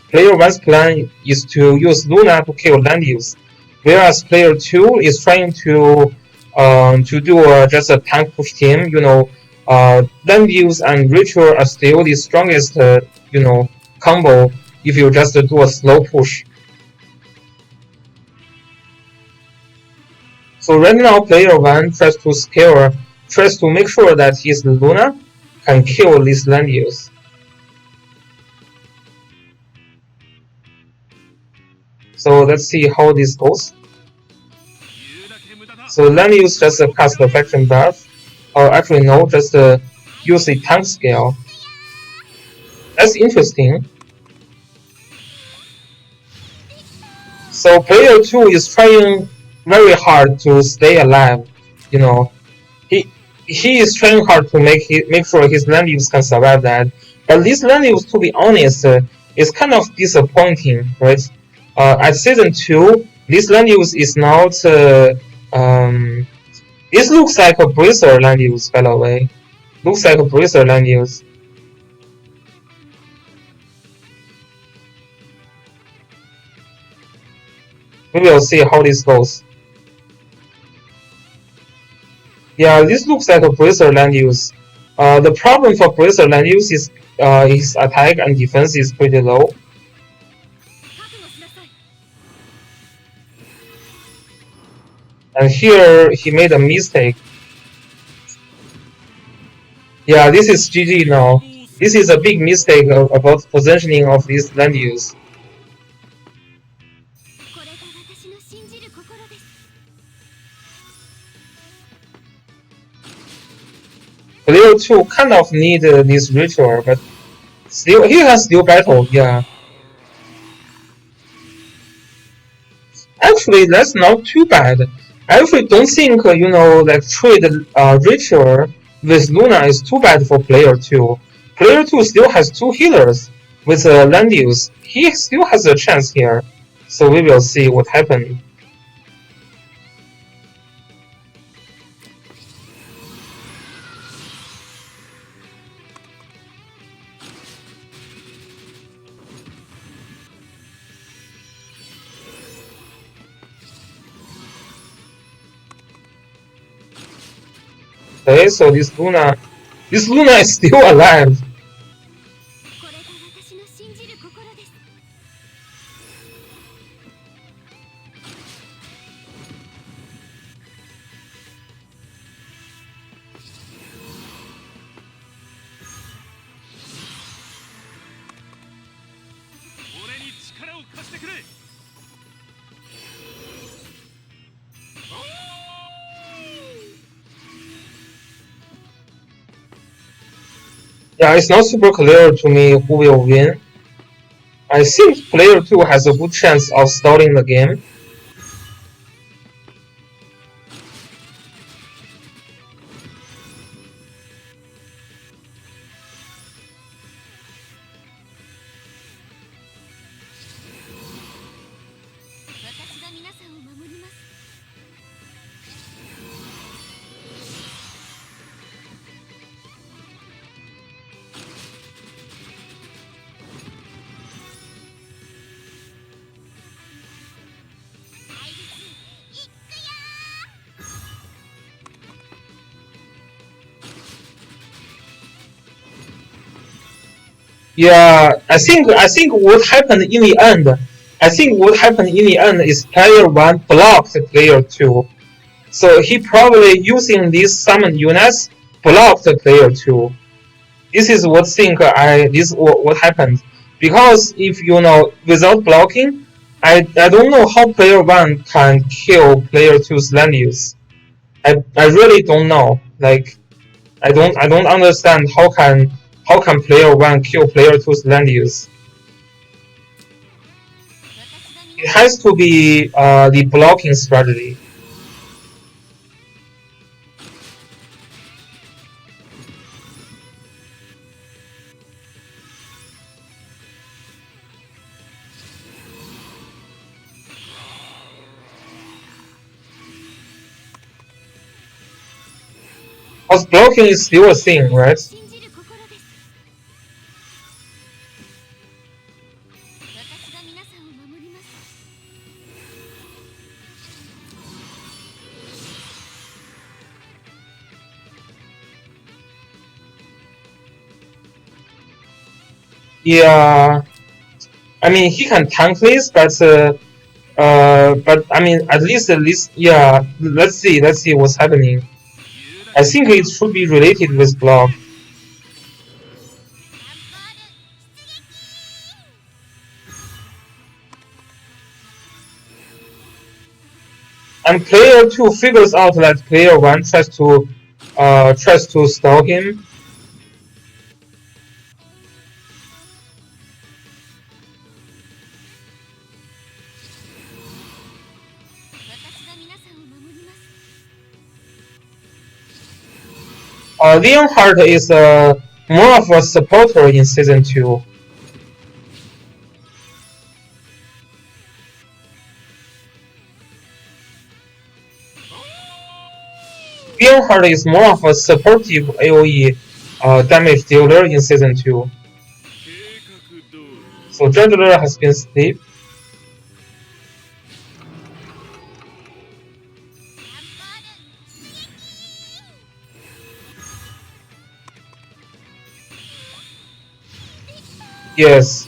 Player 1's plan is to use Luna to kill land use, whereas player 2 is trying to do just a tank push team. Land use and ritual are still the strongest combo if you just do a slow push. So right now player 1 tries to make sure that his Luna can kill this land use. So let's see how this goes. So land use just cast the faction buff, or actually no, just use a tank scale. That's interesting. So player 2 is trying very hard to stay alive. He is trying hard to make sure his land use can survive that. But this land use, to be honest, is kind of disappointing, right? At season 2, this land use is not. It looks like a Bracer land use, by the way. Looks like a Bracer land use. We will see how this goes. Yeah, this looks like a Bracer land use. The problem for Bracer land use is his attack and defense is pretty low. And here he made a mistake. Yeah, this is GG now. This is a big mistake about positioning of this land use. Player 2 kind of need this ritual, but still he can still battle, yeah. Actually, that's not too bad. I actually don't think, like trade ritual with Luna is too bad for player 2. Player 2 still has 2 healers with land use. He still has a chance here. So we will see what happens. Okay, so this Luna is still alive. Yeah, it's not super clear to me who will win. I think player 2 has a good chance of stalling the game. Yeah, I think what happened in the end. I think what happened in the end is player 1 blocked player 2. So he probably using this summon units blocked player 2. This is what happened. Because if without blocking, I don't know how player 1 can kill player 2's land use. I really don't know. Like I don't understand how can player 1 kill player 2's land use. It has to be the blocking strategy. Because blocking is still a thing, right? Yeah, I mean he can tank this, but I mean at least yeah. Let's see what's happening. I think it should be related with block. And player 2 figures out that player 1 tries to stall him. Leonhardt is more of a supporter in season 2. Leonhardt is more of a supportive AoE damage dealer in season 2. So Juggler has been sleep. Yes.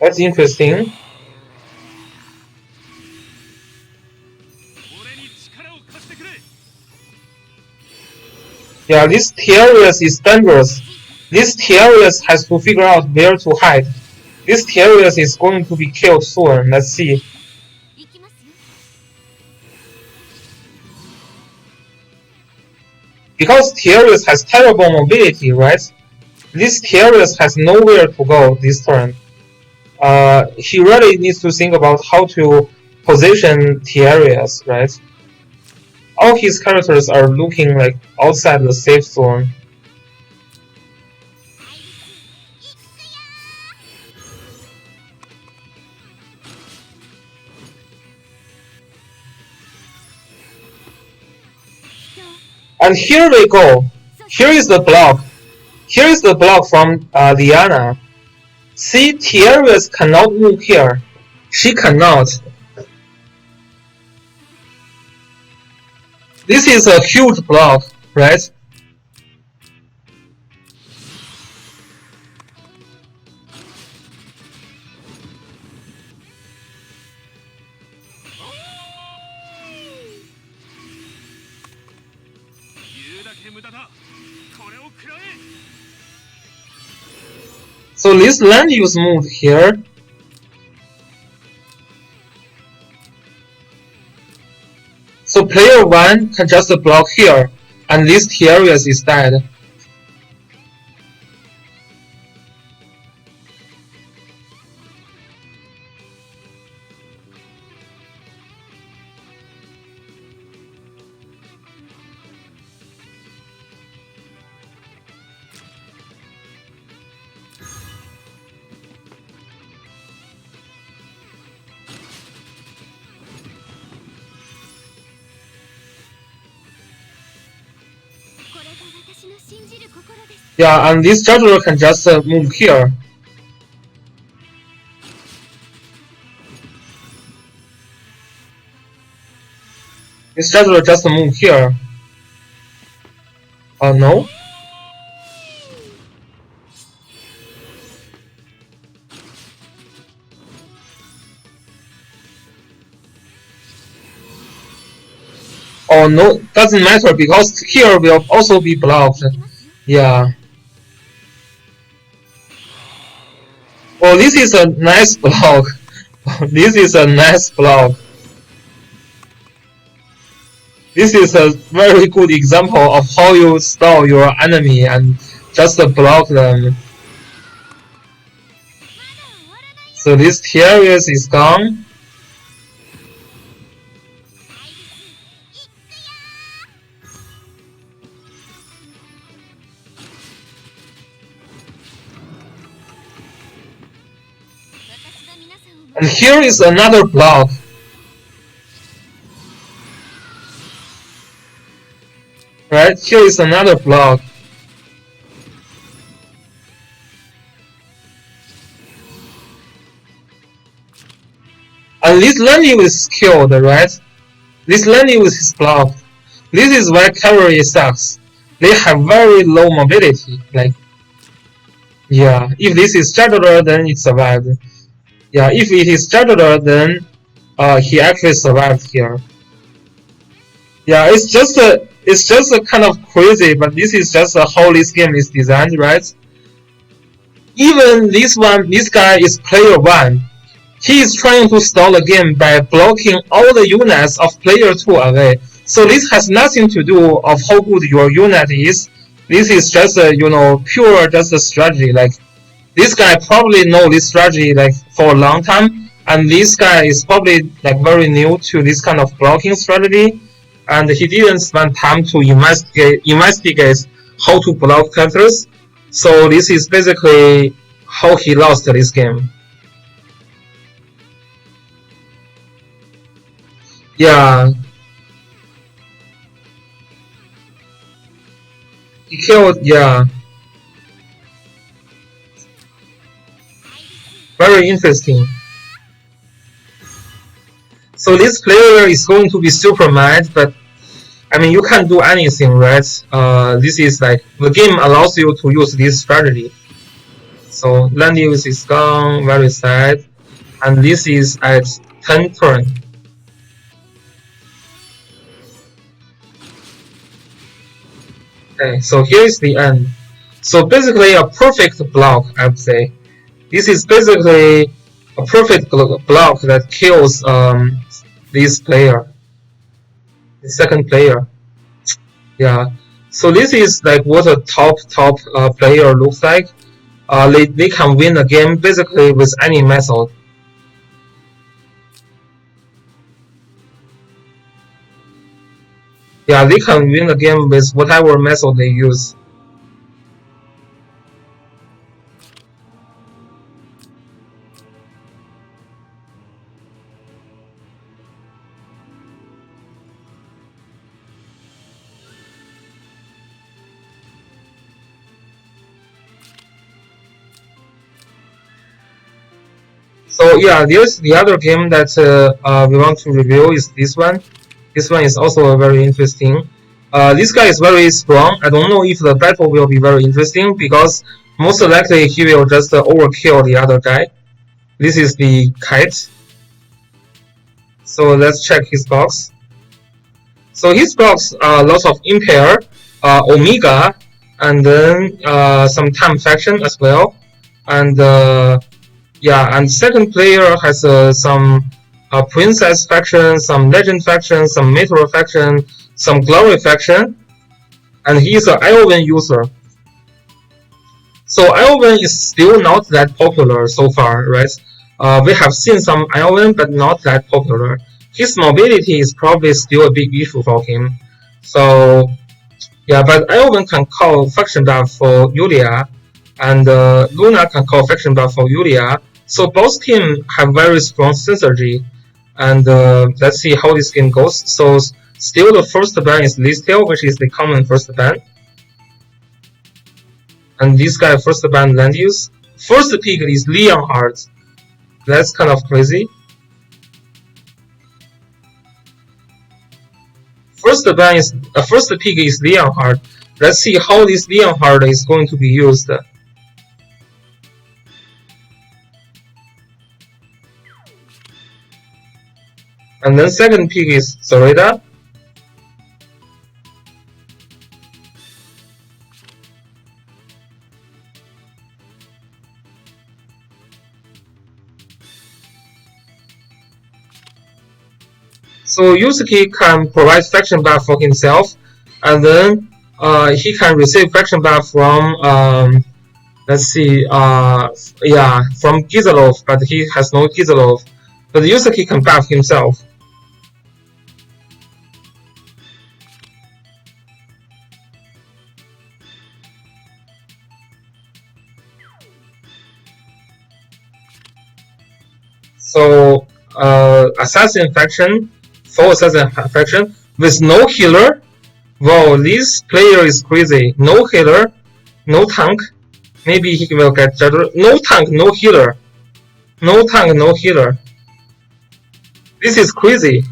That's interesting. Yeah, this Terius is dangerous. This Terius has to figure out where to hide. This Terius is going to be killed soon. Let's see. Because Terius has terrible mobility, right? This Terius has nowhere to go this turn. He really needs to think about how to position Terius, right? All his characters are looking like outside the safe zone. And here we go. Here is the block. Here is the block from Liana. See, Terius cannot move here. She cannot. This is a huge block, right? So this land use move here. So player 1 can just block here, and this Terius is dead. Yeah, and this juggler can just move here. This juggler just move here. No? Oh no, doesn't matter because here will also be blocked. Yeah. Oh, this is a nice block. This is a nice block. This is a very good example of how you stall your enemy and just block them. So this Terius is gone. And here is another block. Right, here is another block. And this landing is killed, right? This landing is blocked. This is why cavalry sucks. They have very low mobility. Like, yeah, if this is Straddler, then it survived. Yeah, if it is Straddler, then he actually survived here. Yeah, it's just a kind of crazy, but this is just how this game is designed, right? Even this guy is player 1. He is trying to stall the game by blocking all the units of player 2 away. So this has nothing to do of how good your unit is. This is just pure just a strategy. Like, this guy probably know this strategy like for a long time, and this guy is probably like very new to this kind of blocking strategy, and he didn't spend time to investigate how to block characters. So this is basically how he lost this game. Yeah, he killed. Yeah, very interesting. So this player is going to be super mad, but I mean you can't do anything, right? This is like the game allows you to use this strategy. So land use is gone, very sad, and this is at 10 turn. Okay, so here is the end. So basically a perfect block, I would say. This is basically a perfect block that kills this player, the second player. Yeah. So this is like what a top player looks like. They can win a game basically with any method. Yeah, they can win a game with whatever method they use. So yeah, there's the other game that we want to review is this one. This one is also very interesting. This guy is very strong. I don't know if the battle will be very interesting because most likely he will just overkill the other guy. This is the kite. So let's check his box. So his box lots of impair, omega, and then some time faction as well, and yeah, and second player has some princess faction, some legend faction, some meteor faction, some glory faction, and he is an Iowan user. So Iowan is still not that popular so far, right? We have seen some Iowan, but not that popular. His mobility is probably still a big issue for him. So yeah, but Iowan can call faction buff for Yulia, and Luna can call faction buff for Yulia. So both teams have very strong synergy, and let's see how this game goes. So still the first ban is Listel, which is the common first ban. And this guy first ban land use. First pick is Leonhardt. That's kind of crazy. First pick is Leonhardt. Let's see how this Leonhardt is going to be used. And then second pick is Zoreda. So Yusuke can provide faction buff for himself, and then he can receive faction buff from let's see, yeah, from Gizalov, but he has no Gizalov. But Yusuke can buff himself. So assassin faction, full assassin faction with no healer. Wow, this player is crazy. No healer, no tank. Maybe he will get Jadro. No tank, no healer. No tank, no healer. This is crazy.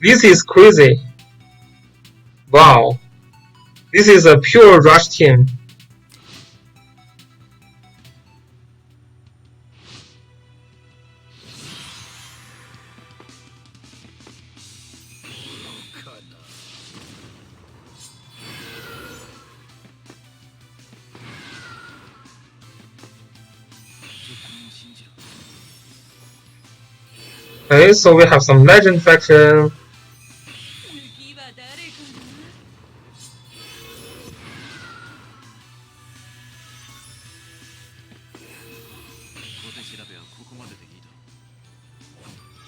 This is crazy. Wow. This is a pure rush team. Okay, so we have some legend faction.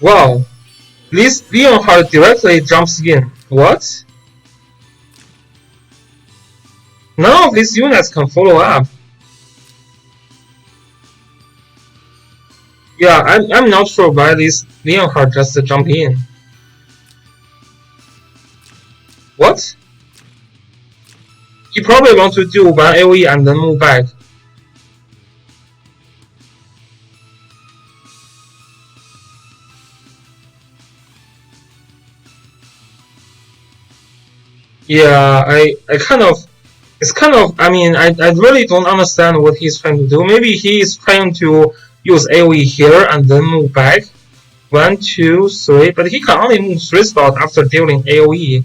Wow, this Leonhardt directly jumps in. What? None of these units can follow up. Yeah, I'm not sure why this Leonhardt just jump in. What? He probably wants to do one AoE and then move back. Yeah, I kind of, it's kind of, I mean, I really don't understand what he's trying to do. Maybe he is trying to use AoE here and then move back. 1, 2, 3, but he can only move 3 spots after dealing AoE.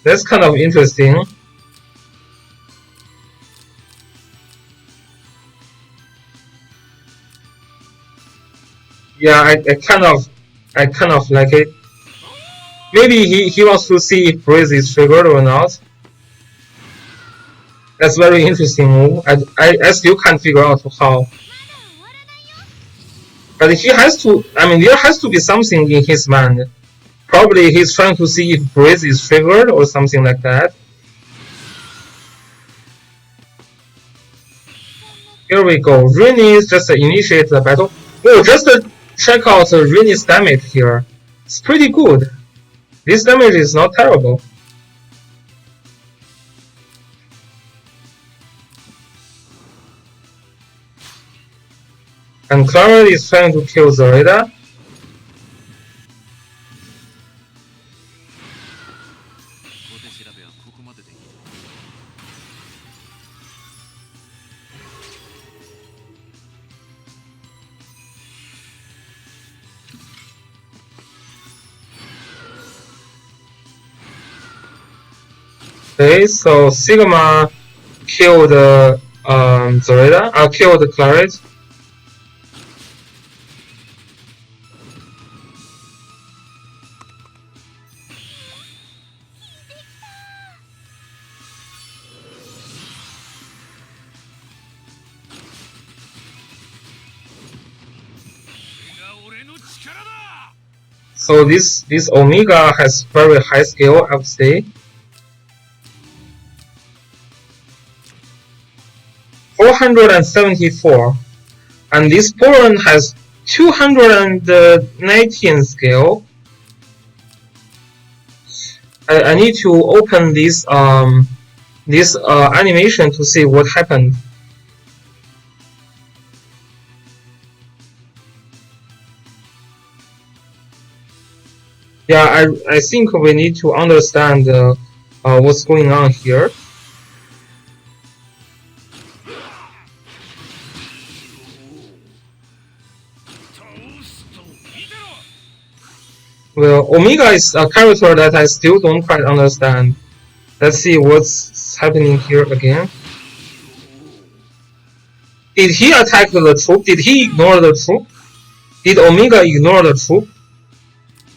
That's kind of interesting. Yeah, I kind of like it. Maybe he wants to see if Breeze is triggered or not. That's very interesting move. I still can't figure out how. But he has to, I mean, there has to be something in his mind. Probably he's trying to see if Breeze is triggered or something like that. Here we go. Rini's just initiate the battle. Oh, just check out Rini's damage here. It's pretty good. This damage is not terrible. And Clara is trying to kill Zoreda. Okay, so Sigma killed Zoreda. Killed Claret. So this Omega has very high skill, I would say. 474, and this Poland has 219 skill. I need to open this animation to see what happened. Yeah, I think we need to understand what's going on here. Well, Omega is a character that I still don't quite understand. Let's see what's happening here again. Did he attack the troop? Did he ignore the troop? Did Omega ignore the troop?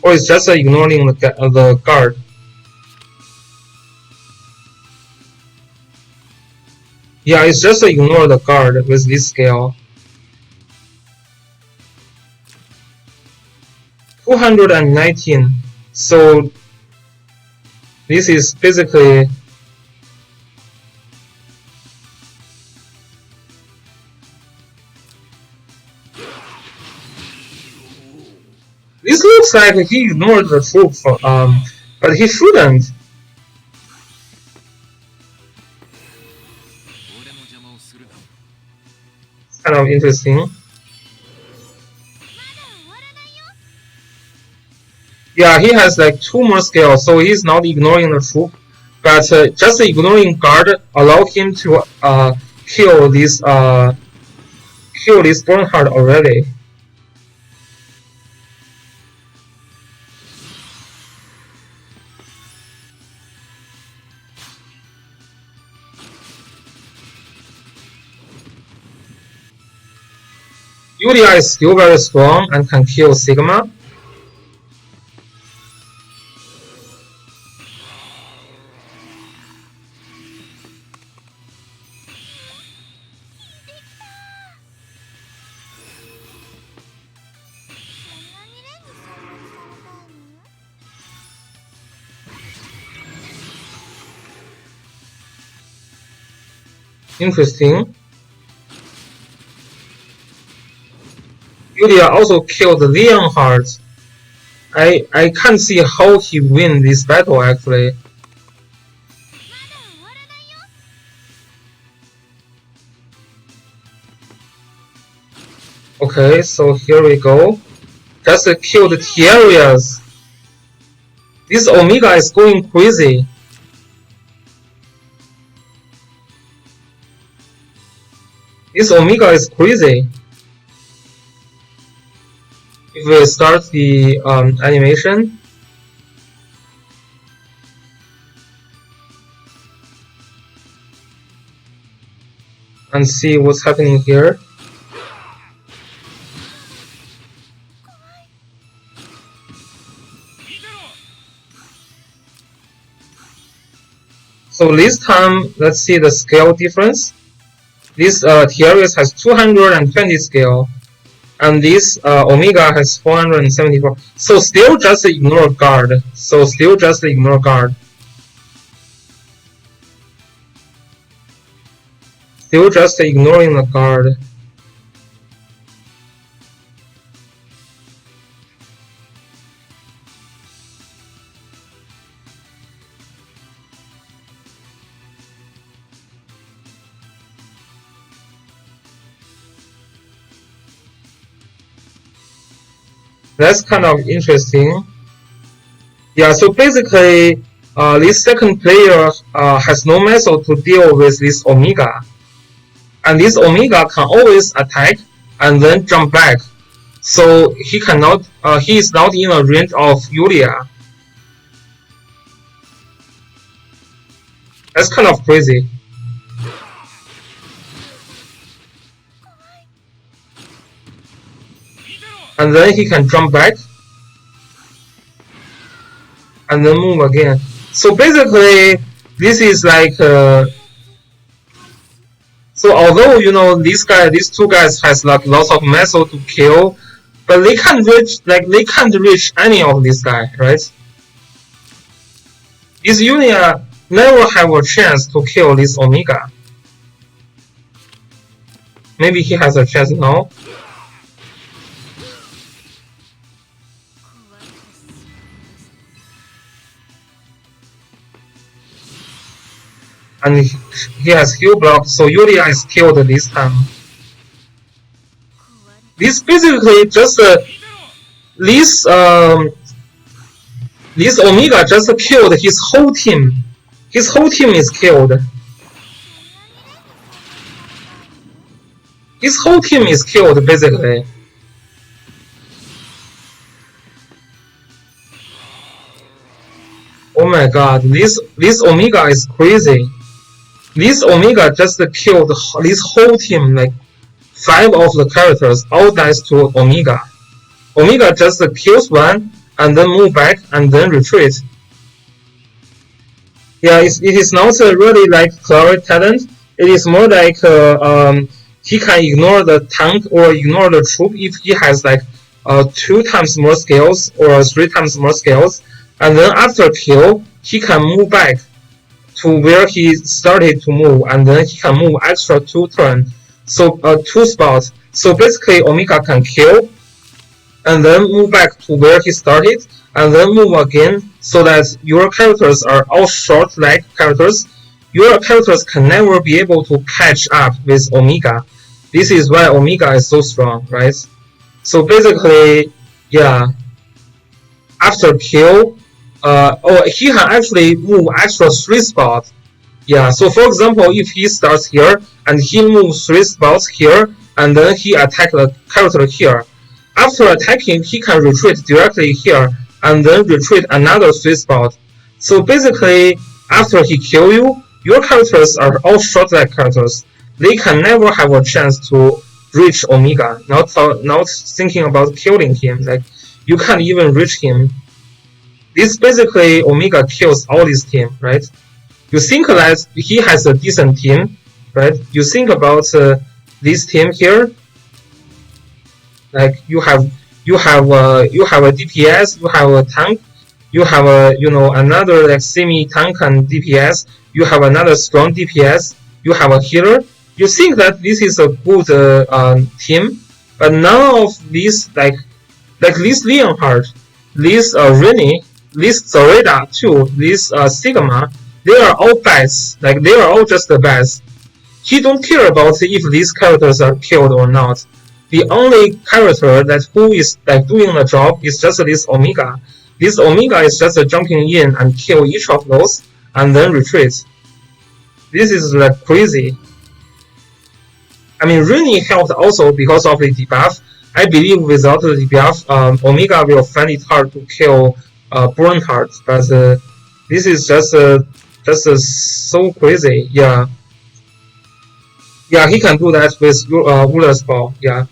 Or is just ignoring the guard? Yeah, it's just ignore the guard with this scale. 219. So this is basically this looks like he ignored the troop, but he shouldn't. Kind of interesting. Yeah, he has like 2 more scales, so he's not ignoring the troop, but just ignoring guard allow him to kill this Bernhard already. Yulia is still very strong and can kill Sigma. Interesting. Yulia also killed Leonhard. I can't see how he win this battle actually. Okay, so here we go. Just killed Tierias. This Omega is going crazy. This Omega is crazy. If we start the animation, and see what's happening here. So this time, let's see the scale difference. This Tierias has 220 scale, and this Omega has 474. So still just ignore guard. Still just ignoring the guard. That's kind of interesting. Yeah, so basically, this second player has no method to deal with this Omega. And this Omega can always attack and then jump back. So he cannot, he is not in a range of Yulia. That's kind of crazy. And then he can jump back and then move again. So basically, this is like so although you know these two guys has like lots of method to kill, but they can't reach any of this guy, right? This Yulia never have a chance to kill this Omega. Maybe he has a chance now. And he has heal block, so Yulia is killed this time. This basically just this This Omega just killed his whole team. His whole team is killed. His whole team is killed, basically. Oh my god, this Omega is crazy. This Omega just killed this whole team, like 5 of the characters, all dies to Omega. Omega just kills one, and then move back, and then retreat. Yeah, it is not really like Claret talent. It is more like he can ignore the tank or ignore the troop if he has like 2 times more skills or 3 times more skills, and then after kill he can move back to where he started to move, and then he can move extra 2 turns, so 2 spots. So basically Omega can kill and then move back to where he started, and then move again, so that your characters are all short leg characters. Your characters can never be able to catch up with Omega. This is why Omega is so strong, right? So basically, yeah, after kill, he can actually move extra 3 spots. Yeah, so for example, if he starts here and he moves 3 spots here, and then he attacks the character here. After attacking, he can retreat directly here, and then retreat another 3 spot. So basically, after he kill you, your characters are all short leg characters. They can never have a chance to reach Omega. Not thinking about killing him. Like you can't even reach him. This basically Omega kills all this team, right? You think that he has a decent team, right? You think about this team here. Like you have a DPS, you have a tank, you have a another like semi tank and DPS, you have another strong DPS, you have a healer. You think that this is a good team, but none of these like this Leonhardt, this Rennie, this Zoreda too, this Sigma, they are all bats. Like they are all just the bats. He don't care about if these characters are killed or not. The only character that who is like doing the job is just this Omega. This Omega is just jumping in and kill each of those and then retreat. This is like crazy. I mean, Rennie helped also because of the debuff. I believe without the debuff, Omega will find it hard to kill Bernhardt. But this is just so crazy. Yeah. Yeah, he can do that with Ruler's Ball. Yeah,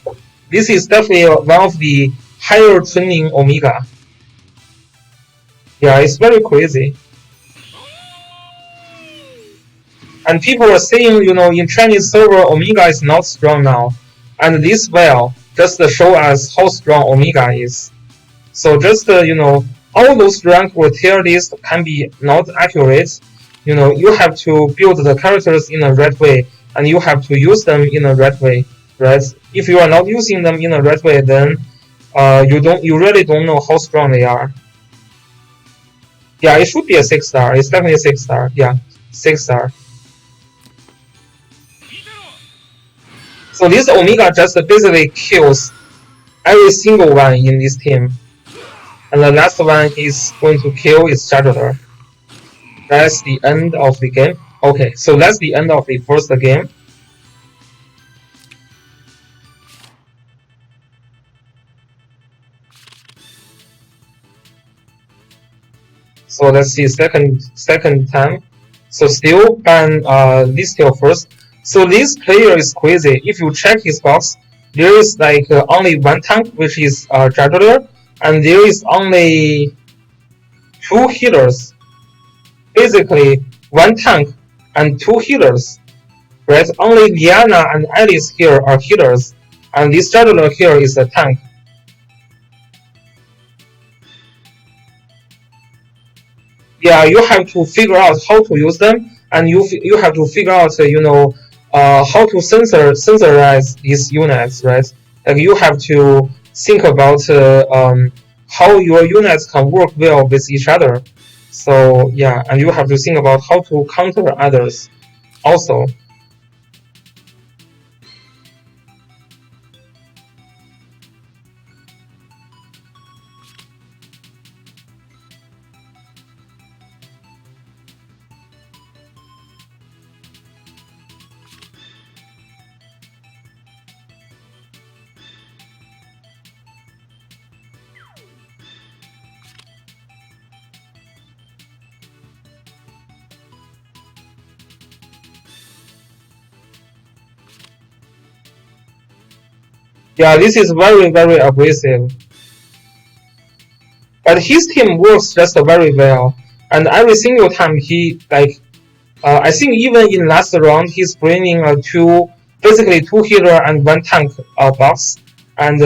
this is definitely one of the higher training Omega. Yeah, it's very crazy. And people are saying, in Chinese server, Omega is not strong now. And this well just show us how strong Omega is. So just, all those rank or tier lists can be not accurate. You have to build the characters in the right way, and you have to use them in the right way, right? If you are not using them in the right way, then you really don't know how strong they are. Yeah, it should be a 6-star. It's definitely a 6-star. Yeah, 6-star. So this Omega just basically kills every single one in this team. And the last one is going to kill its Juggler. That's the end of the game. Okay, so that's the end of the first game. So let's see second time. So still ban this tail first. So this player is crazy. If you check his box, there is like only one tank, which is Juggler, and there is only 2 healers. Basically, 1 tank and 2 healers. Right? Only Diana and Alice here are healers, and this Juggler here is a tank. Yeah, you have to figure out how to use them, and you have to figure out how to sensorize these units, right? Like you have to think about how your units can work well with each other. So yeah, and you have to think about how to counter others also. Yeah, this is very, very aggressive. But his team works just very well. And every single time he, like, I think even in last round, he's bringing basically two healer and one tank box. And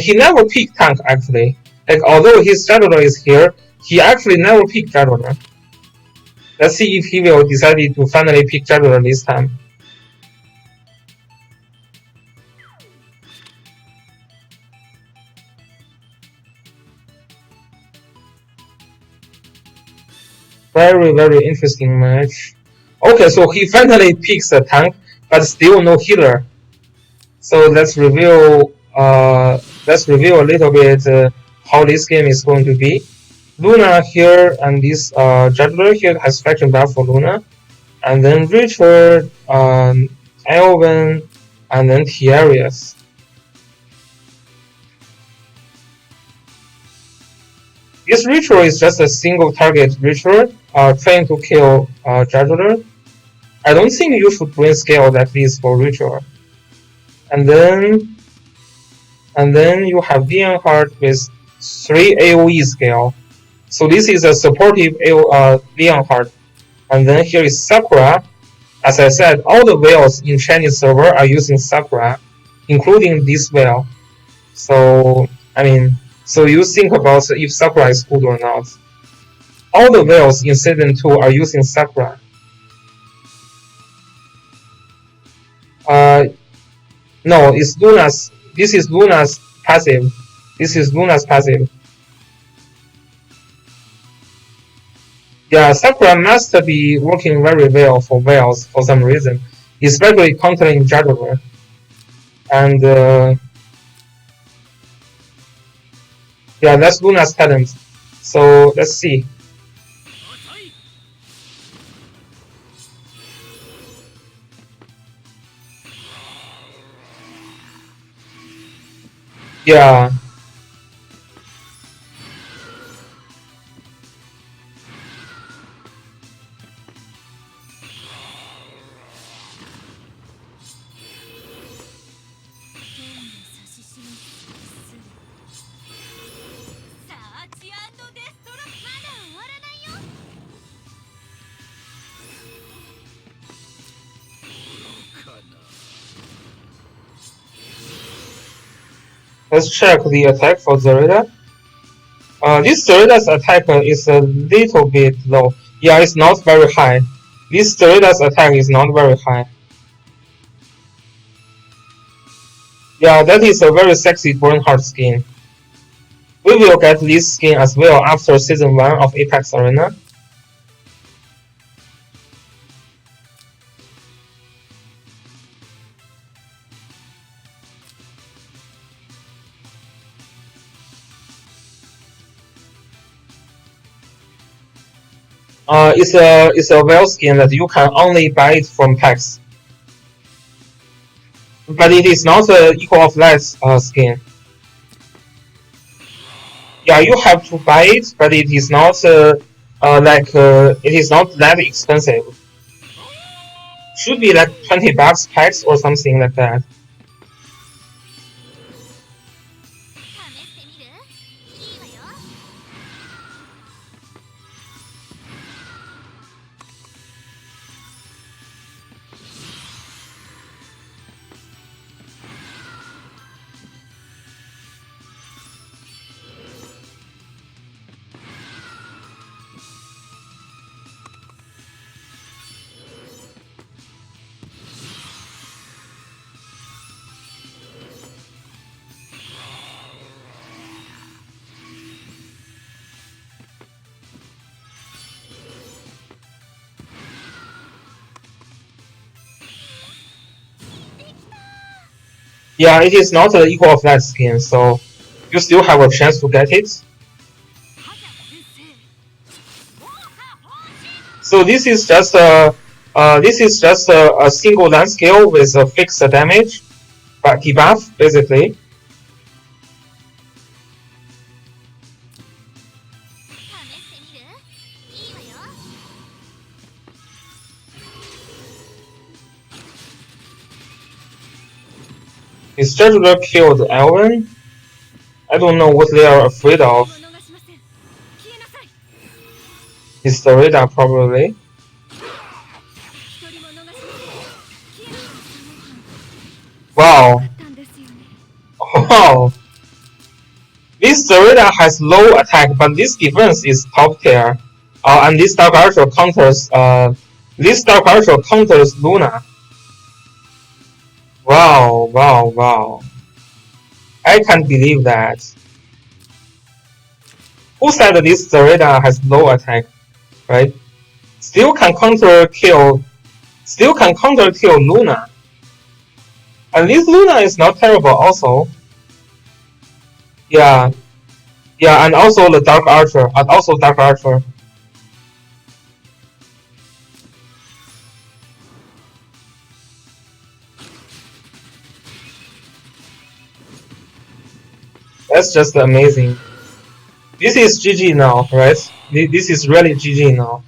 he never picked tank actually. Like, although his Juggler is here, he actually never picked Juggler. Let's see if he will decide to finally pick Juggler this time. Very, very interesting match. Okay, so he finally picks a tank, but still no healer. So let's review a little bit how this game is going to be. Luna here and this Juggler here has faction buff for Luna, and then Richard, Elvin, and then Tiarius. This ritual is just a single target ritual, trying to kill Juggler. I don't think you should bring scale that is for ritual. And then you have Leonhardt with 3 AoE scale. So this is a supportive Leonhardt. And then here is Sakura. As I said, all the whales in Chinese server are using Sakura, including this whale. So you think about if Sakura is good or not. All the whales in season 2 are using Sakura. No, it's Luna's. This is Luna's passive. This is Luna's passive. Yeah, Sakura must be working very well for whales for some reason, especially countering Juggler. And yeah, that's Luna's talent. So let's see. Yeah. Let's check the attack for Zareda. This Zareda's attack is a little bit low. Yeah, it's not very high. This Zareda's attack is not very high. Yeah, that is a very sexy Bernhardt skin. We will get this skin as well after Season 1 of Apex Arena. It's a whale skin that you can only buy it from packs. But it is not an Equal of Light skin. Yeah, you have to buy it, but it is not it is not that expensive. Should be like $20 packs or something like that. Yeah, it is not an Equal of Light skin, so you still have a chance to get it. So this is just a single land scale with a fixed damage, but debuff basically. His scheduler killed Elven? I don't know what they are afraid of. Historida probably. Wow. Wow. This Historida has low attack, but this defense is top tier. And this Dark Archer counters Luna. Wow, wow, wow. I can't believe that. Who said this Zareda has low attack, right? Still can counter kill Luna. And this Luna is not terrible also. Yeah. Yeah, and also the Dark Archer. That's just amazing. This is GG now, right? This is really GG now.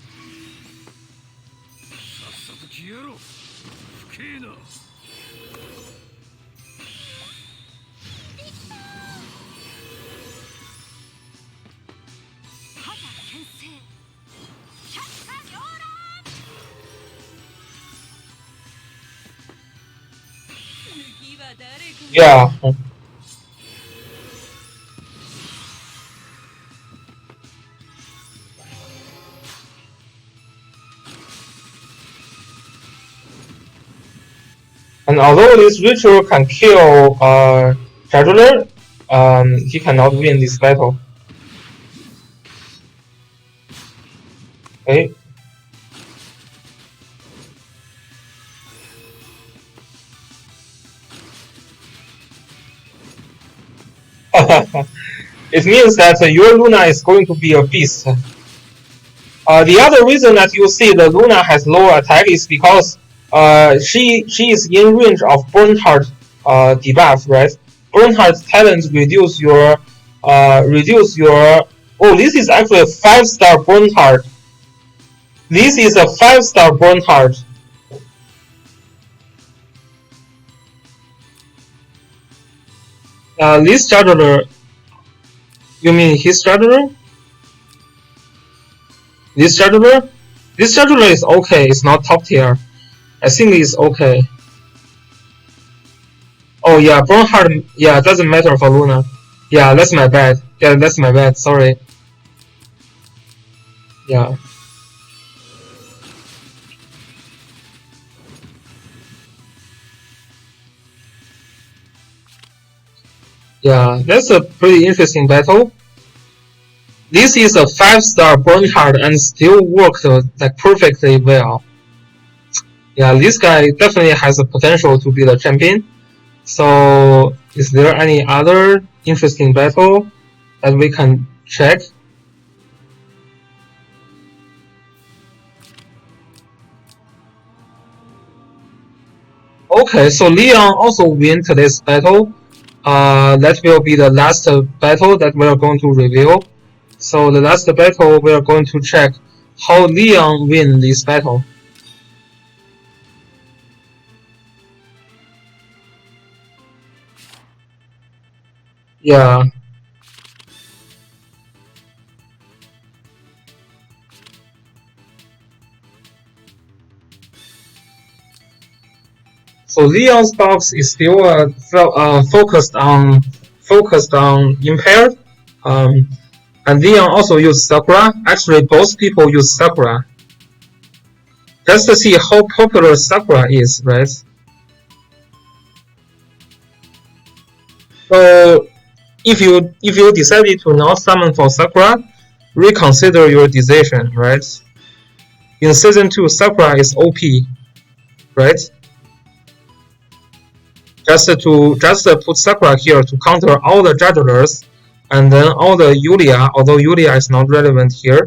Yeah. And although this ritual can kill Traveler, he cannot win this battle. Okay. It means that your Luna is going to be a beast. The other reason that you see the Luna has lower attack is because she is in range of Bernhard debuff, right? Bernhard's talent reduce your oh, this is actually a 5-star Bernhard. This is a 5-star Bernhard. This straddler, you mean his straddler? This straddler? This straddler is okay, it's not top tier. I think it's okay. Oh yeah, Bernhard, yeah, doesn't matter for Luna. Yeah, that's my bad. Yeah, that's my bad, sorry. Yeah. Yeah, that's a pretty interesting battle. This is a 5-star Bernhard and still worked like perfectly well. Yeah, this guy definitely has the potential to be the champion. So, is there any other interesting battle that we can check? Okay, so Leon also win today's battle. That will be the last battle that we are going to reveal. So the last battle we are going to check how Leon win this battle. Yeah. So Leon's box is still focused on impaired. And Leon also use Sakura. Actually, both people use Sakura. Just to see how popular Sakura is, right? So if you decided to not summon for Sakura, reconsider your decision, right? In season 2, Sakura is OP, right? Just put Sakura here to counter all the jugglers, and then all the Yulia, although Yulia is not relevant here.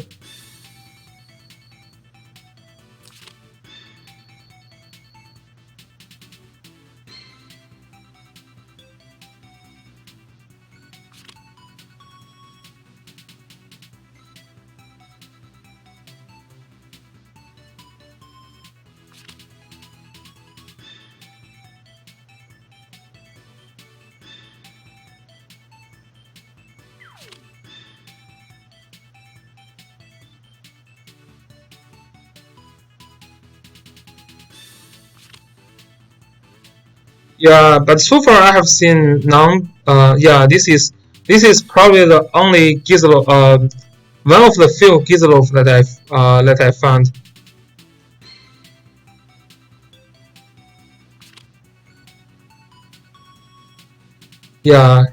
Yeah, but so far I have seen none. Yeah, this is probably the only Gizlo. One of the few Gizlov that I found. Yeah,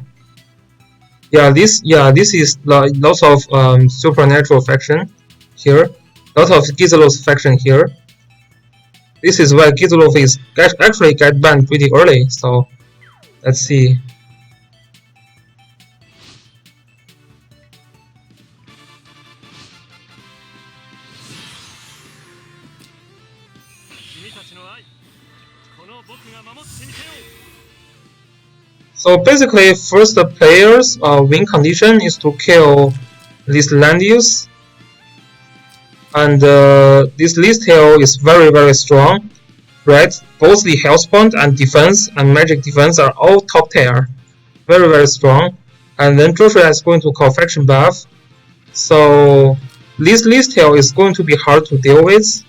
this is lots of supernatural faction here. Lots of Gizlos faction here. This is why Gizlov is actually get banned pretty early. So let's see. So basically, first player's win condition is to kill this land use, and this list here is very strong, right? Both the health point and defense and magic defense are all top tier, very strong. And then Joshua is going to call faction buff, so this list here is going to be hard to deal with,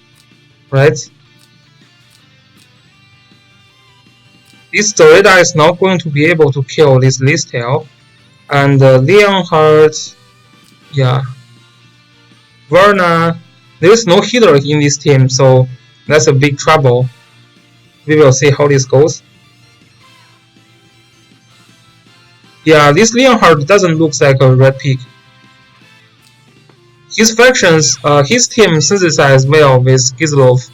right? This Dorita is not going to be able to kill this list here, and Leonhardt, yeah, Verna, there is no healer in this team, so that's a big trouble. We will see how this goes. Yeah, this Leonhardt doesn't look like a red pick. His factions, his team synthesized well with Gizlov.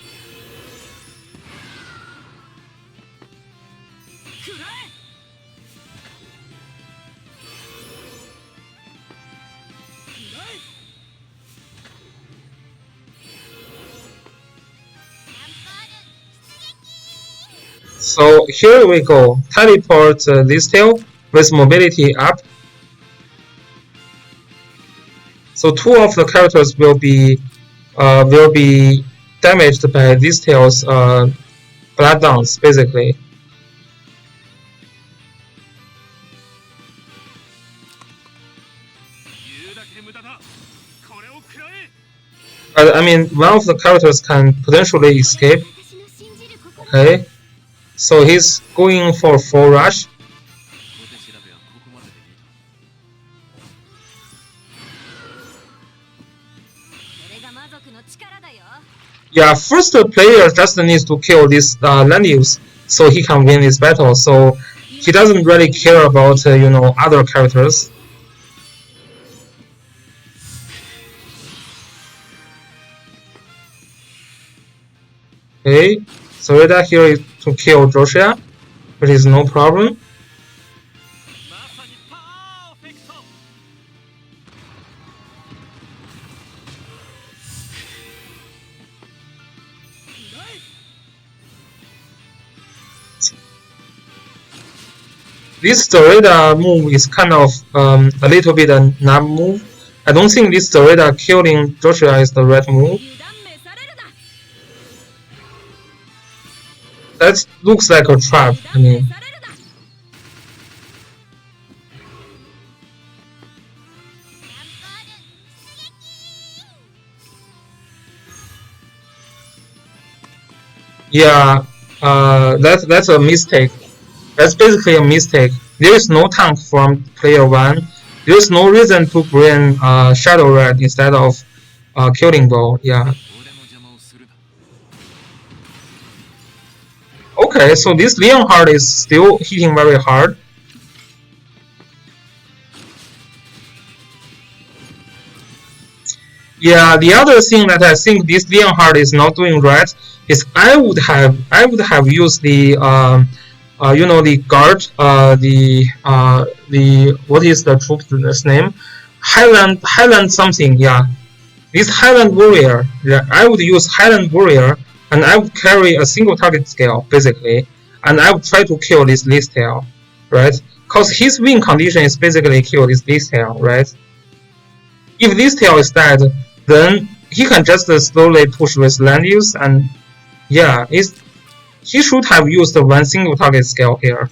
So here we go. Teleport this tail with mobility up. So two of the characters will be damaged by these tails blood downs basically. But I mean, one of the characters can potentially escape. Okay, so he's going for full rush. Yeah, first player just needs to kill this Lanius so he can win this battle. So he doesn't really care about other characters. Okay, so Reda here is to kill Joshua, which is no problem. This Dorita move is kind of a little bit a nub move. I don't think this Dorita killing Joshua is the right move. That looks like a trap, I mean. Yeah, that's a mistake. That's basically a mistake. There is no tank from player 1. There is no reason to bring Shadow Red instead of Killing Ball. Yeah. Okay, so this Leonhardt is still hitting very hard. Yeah, the other thing that I think this Leonhardt is not doing right is I would have used the the guard, the what is the troop's name? Highland something, yeah. This Highland Warrior, yeah, I would use Highland Warrior and I would carry a single target scale basically, and I would try to kill this Least Tail, right? Cause his win condition is basically kill this Least Tail, right? If this tail is dead, then he can just slowly push with land use, and yeah, he should have used one single target scale here.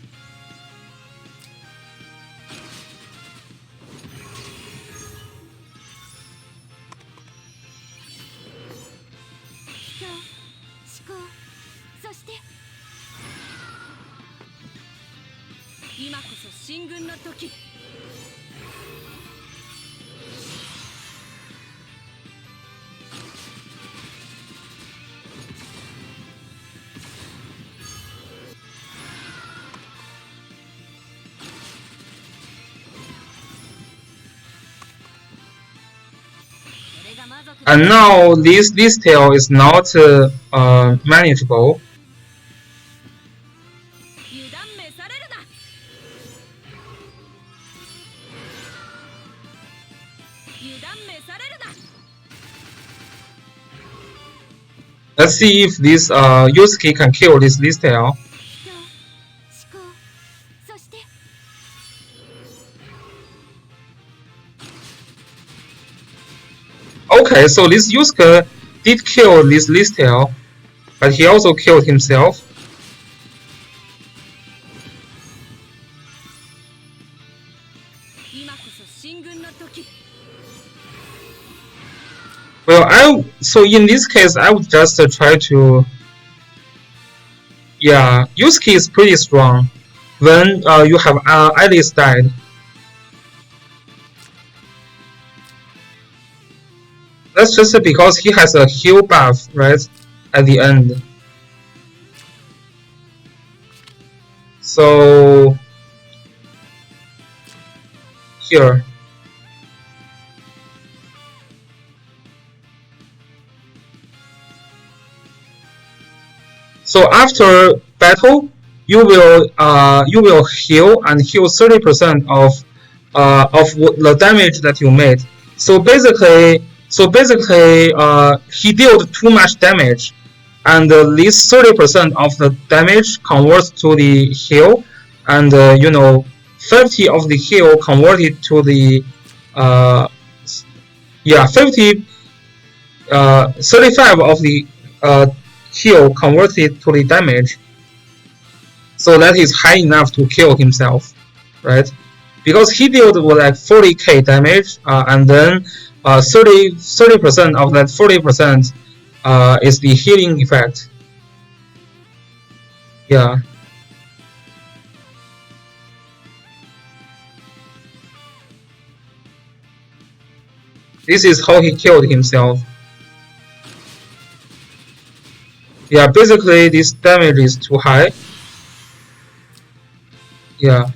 And now this tail is not manageable. Let's see if this Yusuke can kill this tail. Okay, so this Yusuke did kill this tail, but he also killed himself. Well, so in this case, I would just try to. Yeah, Yusuke is pretty strong when you have Alice died. That's just because he has a heal buff, right, at the end. So here. So after battle, you will heal and heal 30% of the damage that you made. So basically, he dealt too much damage, and this 30% of the damage converts to the heal, and 50 of the heal converted to the 35 of the heal converted to the damage. So that is high enough to kill himself, right? Because he dealt with like 40k damage, and then 30% of that 40% is the healing effect. Yeah. This is how he killed himself. Yeah, basically this damage is too high. Yeah.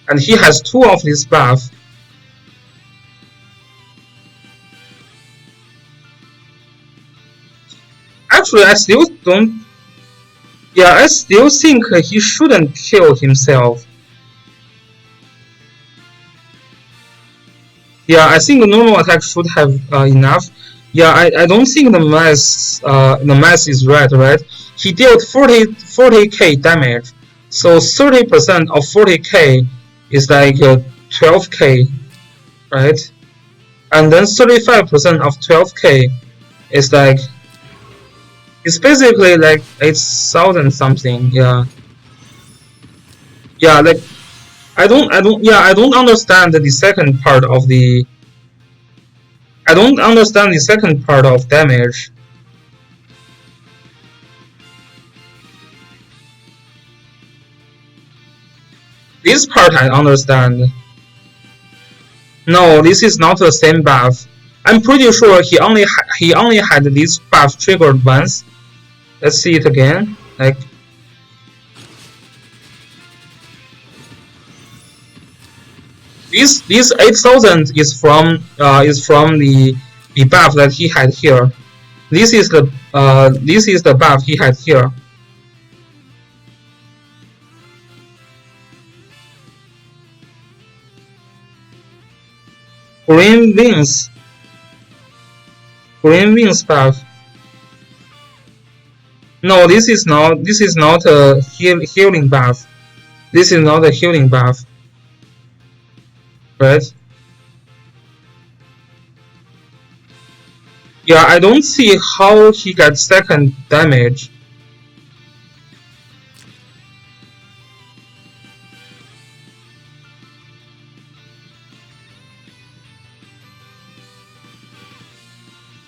And he has 2 of this buff. Actually, I still don't. Yeah, I still think he shouldn't kill himself. Yeah, I think the normal attack should have enough. Yeah, I don't think the math is right? He dealt 40k damage, so 30% of 40k is like 12k, right? And then 35% of 12k is like, it's basically like 8,000 something. Yeah, yeah, like I don't understand the second part of the. I don't understand the second part of damage. This part I understand. No, this is not the same buff. I'm pretty sure he only had this buff triggered once. Let's see it again. Like this 8,000 is from the buff that he had here. This is the buff he had here. Green wings buff. No, this is not a healing buff. This is not a healing buff. Right? Yeah, I don't see how he got second damage.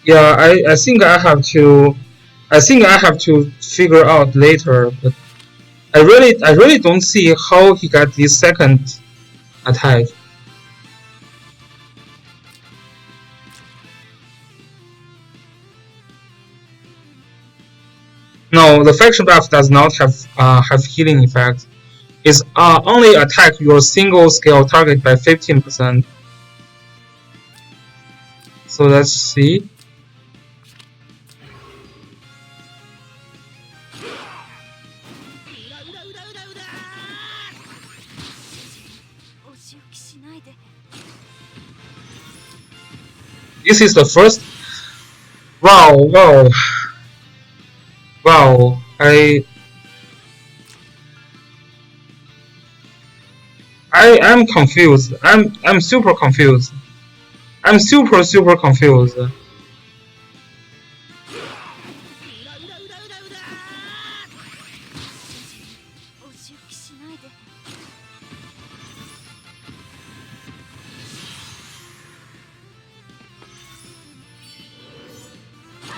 Yeah, I think I have to figure out later, but I really don't see how he got this second attack. No, the faction buff does not have healing effect. It's only attack your single scale target by 15%. So let's see. This is the first. Wow. I'm confused. I'm super confused. I'm super confused.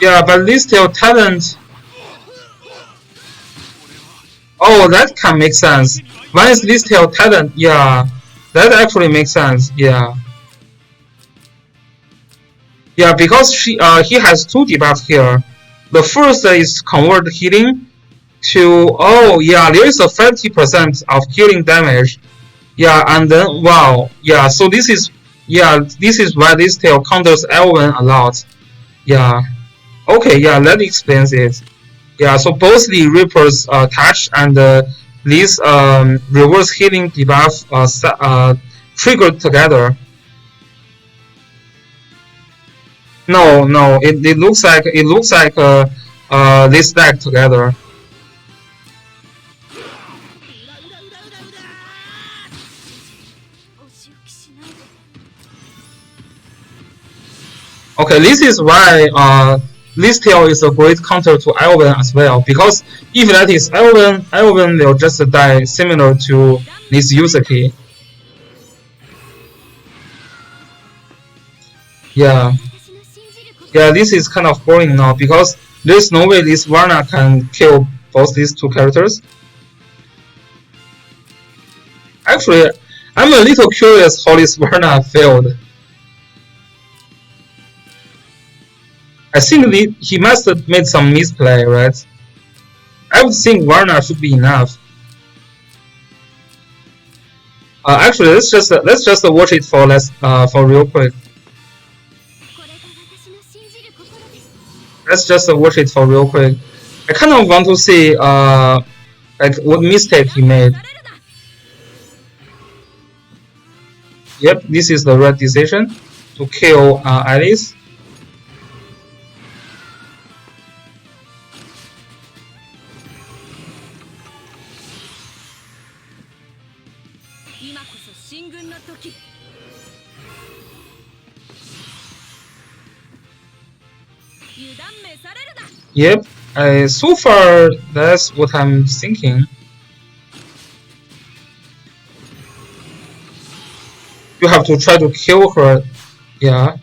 Yeah, but this still talent. Oh, that can make sense. One is this tail talent. Yeah, that actually makes sense. Yeah. Yeah, because he has two debuffs here. The first is convert healing to, oh yeah, there is a 50% of healing damage. Yeah, and then wow, yeah, so this is why this tail counters L1 a lot. Yeah. Okay, yeah, that explains it. Yeah, so both the Reaper's touch and this reverse healing debuff triggered together. No, it looks like they stack together. Okay, this is why this tail is a great counter to Elven as well, because if that is Elven will just die similar to this user key. Yeah, this is kind of boring now because there's no way this Varna can kill both these two characters. Actually, I'm a little curious how this Varna failed. I think he must have made some misplay, right? I would think Varna should be enough. Actually, let's just watch it for real quick. Let's just watch it for real quick. I kind of want to see like what mistake he made. Yep, this is the right decision to kill Alice. Yep, so far that's what I'm thinking. You have to try to kill her. Yeah.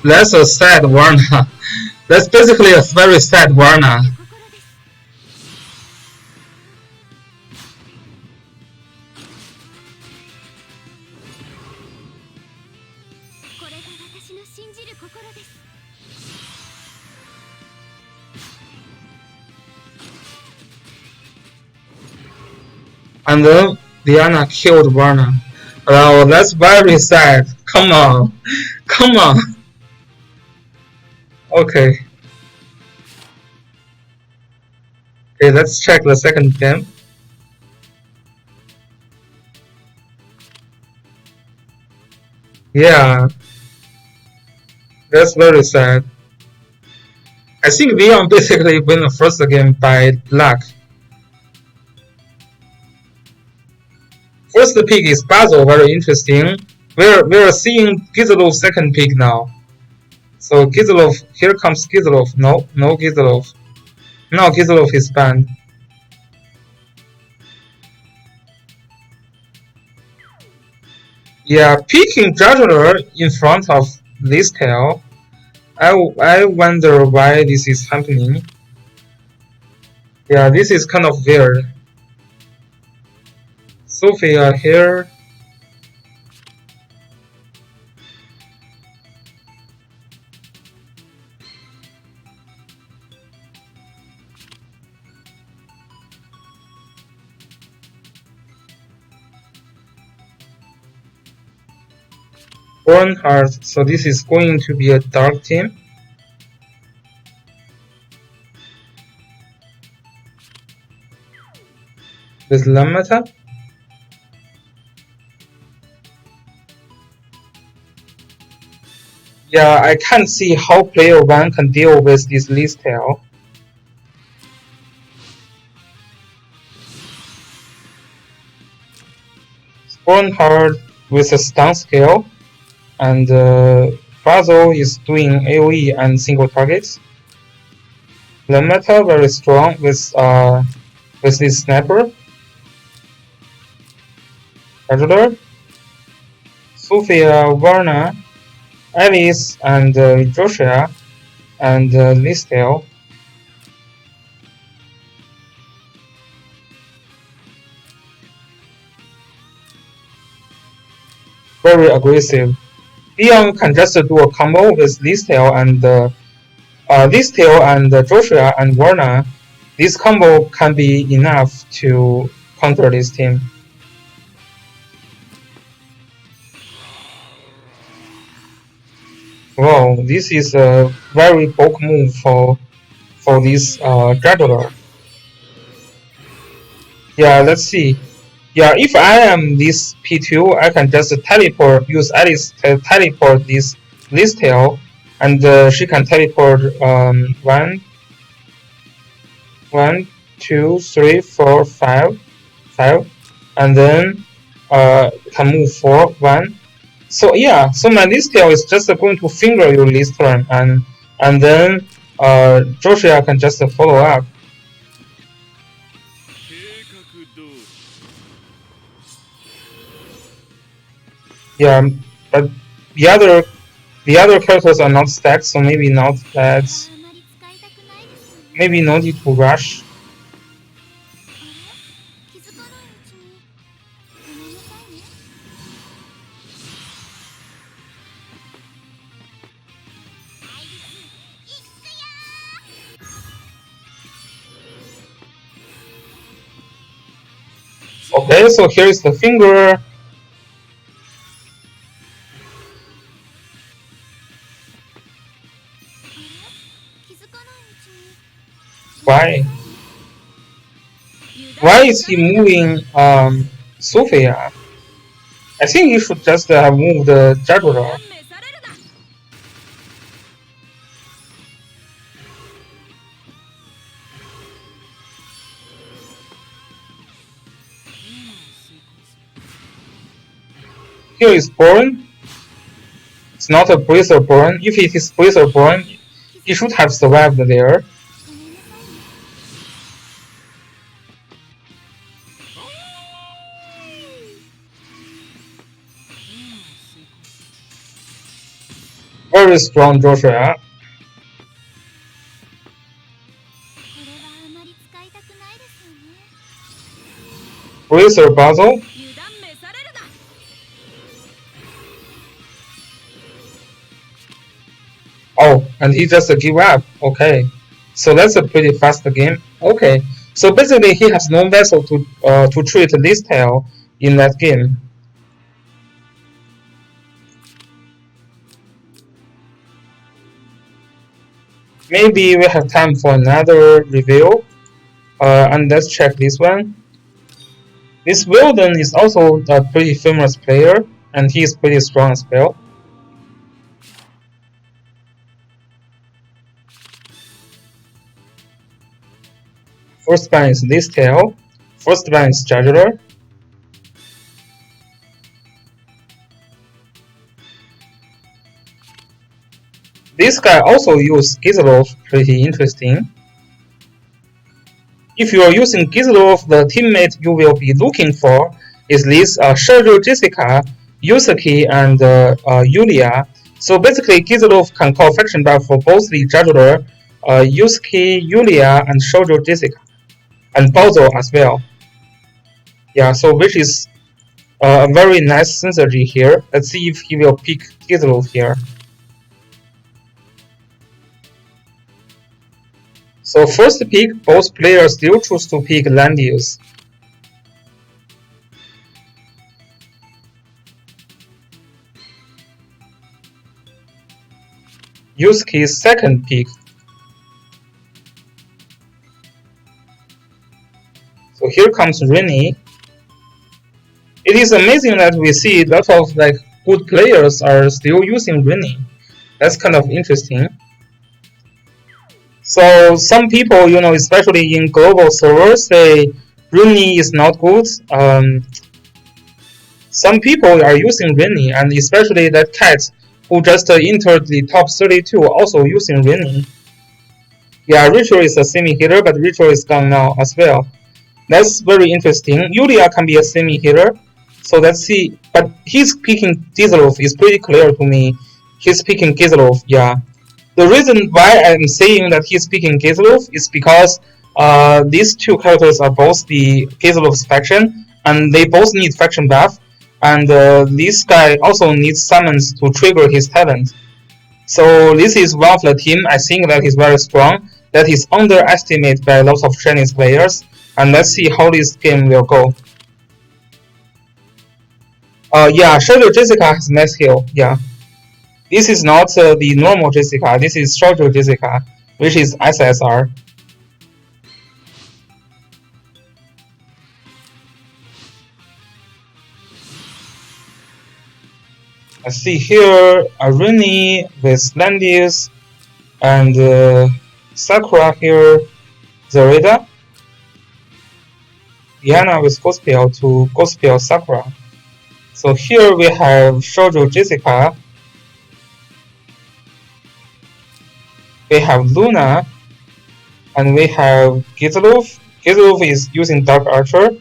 That's a sad Varna. That's basically a very sad Varna. And then Diana killed Varna. Oh, that's very sad. Come on. Okay. Okay, let's check the second game. Yeah. That's very sad. I think Leon basically win the first game by luck. First pick is Basil, very interesting. We're seeing Gizlov's second pick now. So Gizlov, here comes Gizlov. No Gizlov. No, Gizlov is banned. Yeah, picking Juggler in front of this tail. I wonder why this is happening. Yeah, this is kind of weird. Sophia here. Bernhard, so this is going to be a dark team. With Lamata. Yeah, I can't see how player 1 can deal with this list tail. Bernhard with a stun skill, and Basil is doing AoE and single targets. Lamata very strong with this sniper. Adler, Sophia, Varna, Alice, and Joshua, and Listel. Very aggressive. Leon can just do a combo with Listel and Joshua and Varna. This combo can be enough to counter this team. Wow, this is a very bulk move for this Juggler. Yeah, let's see. Yeah, if I am this P2, I can just teleport, use Alice to teleport this tail, and she can teleport 5, and then can move 4, 1. So yeah, so my list tail is just going to finger your list turn, and then Joshua can just follow up. Yeah, but the other characters are not stacked, so maybe not that. Maybe no need to rush. Okay, so here is the finger. Why? Why is he moving Sophia? I think he should just have moved the Juggler. Here is Born. It's not a Bracer Born. If it is Bracer Born, he should have survived there. Very strong Joshua. Bracer Basil. Oh, and he just give up. Okay, so that's a pretty fast game. Okay, so basically he has no vessel to treat this tail in that game. Maybe we have time for another review. And let's check this one. This Wilden is also a pretty famous player, and he is pretty strong as well. First ban is this tail. First ban is Juggler. This guy also used Gizlov, pretty interesting. If you are using Gizlov, the teammate you will be looking for is this Sergio Jessica Yusuke and Yulia. So basically, Gizlov can call faction buff for both the Juggler, Yusuke, Yulia, and Shoujo Jessica, and Bozo as well. Yeah, so which is a very nice synergy here. Let's see if he will pick Gizlov here. So first pick, both players still choose to pick Landius. Yusuke's second pick. So here comes Rini. It is amazing that we see a lot of like good players are still using Rini. That's kind of interesting. So some people, you know, especially in global servers, say Rini is not good. Some people are using Rini, and especially that cat who just entered the top 32 also using Rini. Yeah, Ritual is a semi-hitter, but Ritual is gone now as well. That's very interesting. Yulia can be a semi-hitter, so let's see. But he's picking Gizlov is pretty clear to me. He's picking Gizlov, yeah. The reason why I'm saying that he's picking Gizlov is because these two characters are both the Gizlov's faction, and they both need faction buff, and this guy also needs summons to trigger his talent. So this is one of the team I think that is very strong, that is underestimated by lots of Chinese players, and let's see how this game will go. Yeah, Shoujo Jessica has nice heal, yeah. This is not the normal Jessica, this is Shoujo Jessica, which is SSR. I see here Rini with Landius and Sakura here, Zareda. Diana with Gospel to Gospel Sakura. So here we have Shoujo Jessica. We have Luna. And we have Gizlov. Gizlov is using Dark Archer.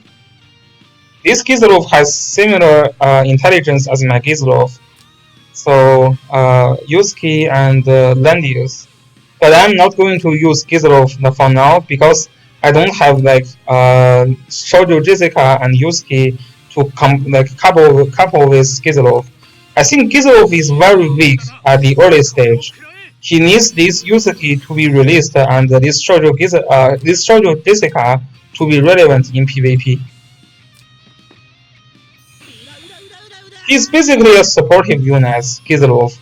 This Gizlov has similar intelligence as my Gizlov. So Yusuke and Landius. But I'm not going to use Gizlov for now because I don't have like Shoujo Jessica and Yusuke to couple with Gizlov. I think Gizlov is very weak at the early stage. He needs this Yusuke to be released and this Shoujo Jessica to be relevant in PvP. He's basically a supportive unit, Gizlov.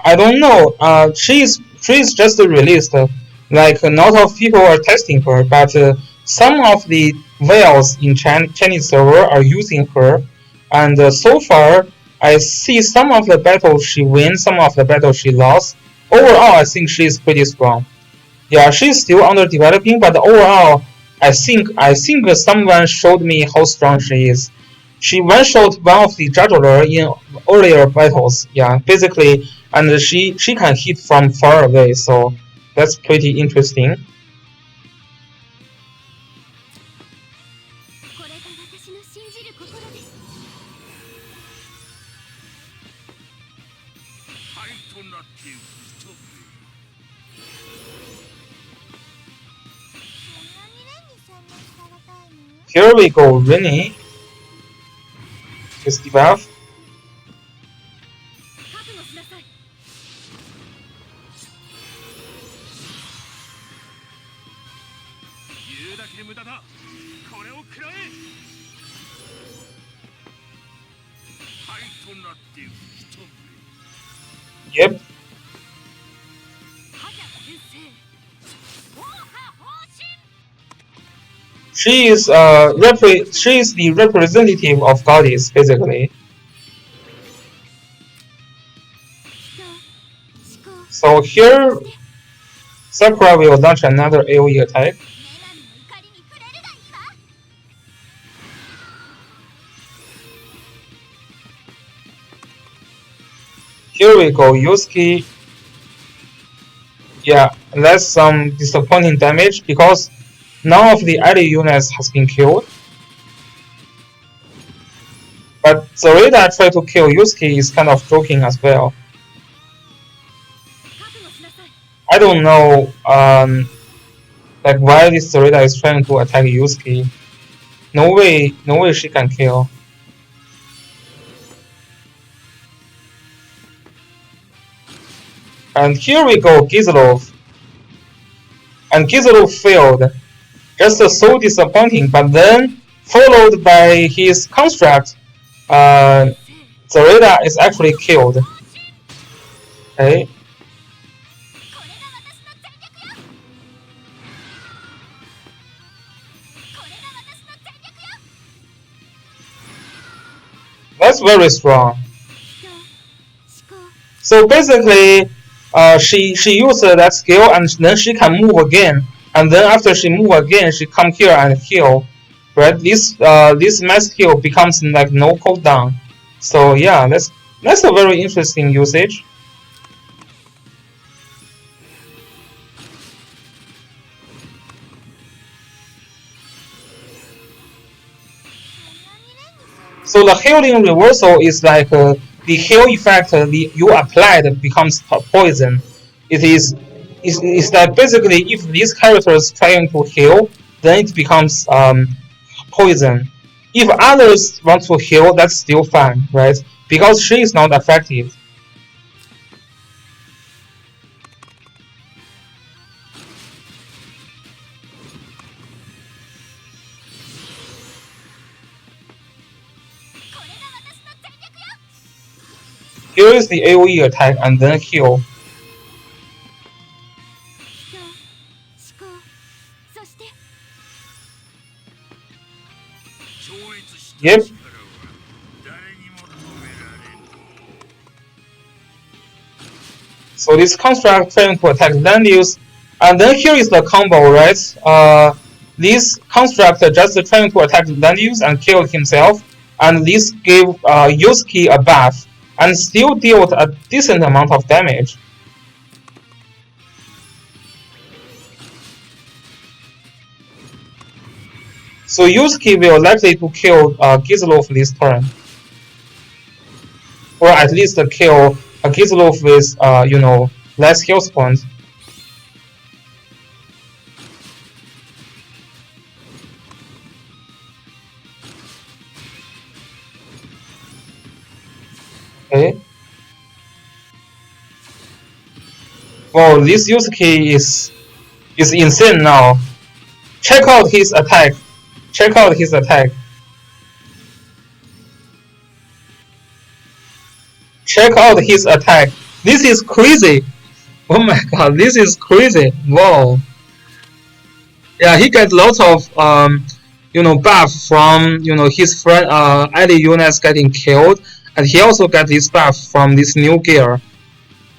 I don't know. She's just released. Like not of people are testing her, but some of the whales in Chinese server are using her, and so far I see some of the battles she wins, some of the battles she lost. Overall, I think she's pretty strong. Yeah, she's still under developing, but overall, I think someone showed me how strong she is. She one-shot one of the juggler in earlier battles. Yeah, basically, and she can hit from far away, so that's pretty interesting. Here we go, Rini. Just debuff. Yep. She is the representative of goddess, basically. So here, Sakura will launch another AoE attack. we go. Yusuke. Yeah, that's some disappointing damage because none of the ally units has been killed. But Zoreda tried to kill Yusuke is kind of joking as well. I don't know like why this Zoreda is trying to attack Yusuke. No way she can kill. And here we go, Gizlov. And Gizlov failed. Just so disappointing, but then followed by his construct, Zoreda is actually killed. Okay. That's very strong. So basically, she used that skill and then she can move again. And then after she move again, she come here and heal. Right? This mass heal becomes like no cooldown. So yeah, that's a very interesting usage. So the healing reversal is like the heal effect you applied becomes poison. It's like basically if these characters trying to heal, then it becomes poison. If others want to heal, that's still fine, right? Because she is not affected. Here is the AoE attack and then heal. Yep. So this construct trying to attack land use, and then here is the combo, right? This construct just trying to attack land use and kill himself, and this gave Yusuke a buff and still dealt a decent amount of damage. So Yusuke will likely to kill Gizlov this turn, or at least kill Gizlov with less health points. Okay. Well, this Yusuke is insane now. Check out his attack. Check out his attack. Check out his attack. This is crazy. Oh my god, this is crazy. Wow. Yeah, he gets lots of buff from his friend ally units getting killed, and he also got this buff from this new gear.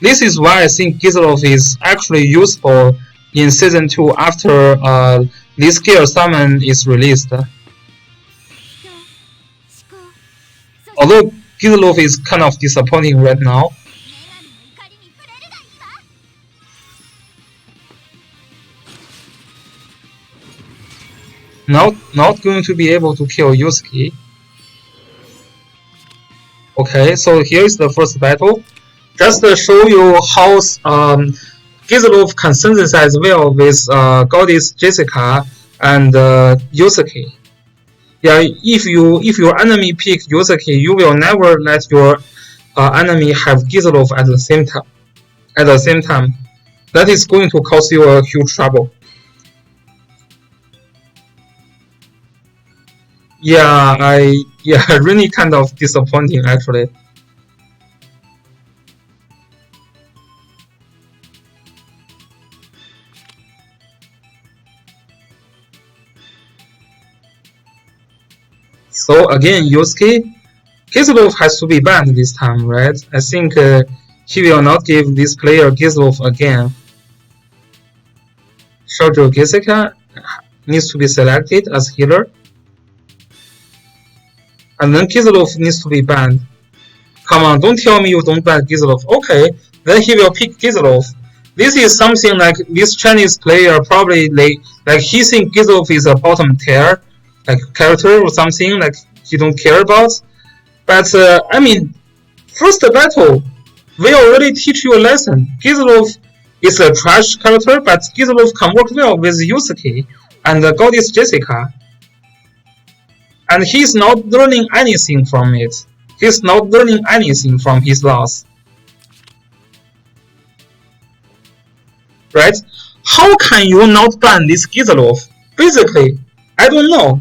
This is why I think Gizlov is actually useful in season 2 after this gear summon is released. Although Gizlov is kind of disappointing right now. Not going to be able to kill Yusuke. Okay, so here is the first battle. Just to show you how Gizlov can synthesize well with Goddess Jessica and Yusuke. Yeah, if your enemy pick Yusuke, you will never let your enemy have Gizlov at the same time. That is going to cause you a huge trouble. Yeah, really kind of disappointing actually. So again, Yusuke, Gizlov has to be banned this time, right? I think he will not give this player Gizlov again. Shoujo Jessica needs to be selected as healer. And then Gizlov needs to be banned. Come on, don't tell me you don't ban Gizlov. Okay, then he will pick Gizlov. This is something like this Chinese player probably like he think Gizlov is a bottom tier like character or something like he don't care about. But I mean, first battle, we already teach you a lesson. Gizlov is a trash character, but Gizlov can work well with Yusuke and Goddess Jessica. And he's not learning anything from it. He's not learning anything from his loss. Right? How can you not ban this Gizlov? Basically, I don't know.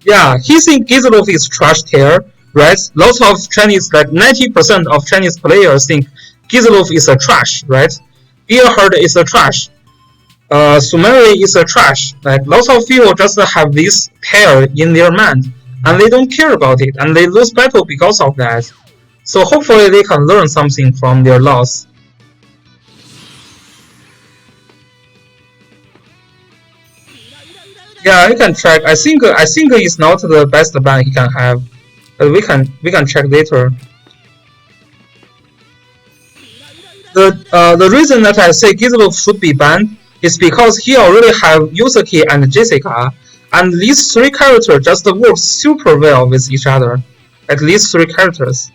Yeah, he thinks Gizlov is trash tier, right? Lots of Chinese, like 90% of Chinese players think Gizlov is a trash, right? Earhart is a trash. Sumeri is a trash. Like lots of people just have this pair in their mind, and they don't care about it, and they lose battle because of that. So hopefully they can learn something from their loss. Yeah, you can check. I think it's not the best ban he can have, but we can check later. The reason that I say Gizlov should be banned is because he already have Yusuke and Jessica, and these three characters just work super well with each other. Like these three characters.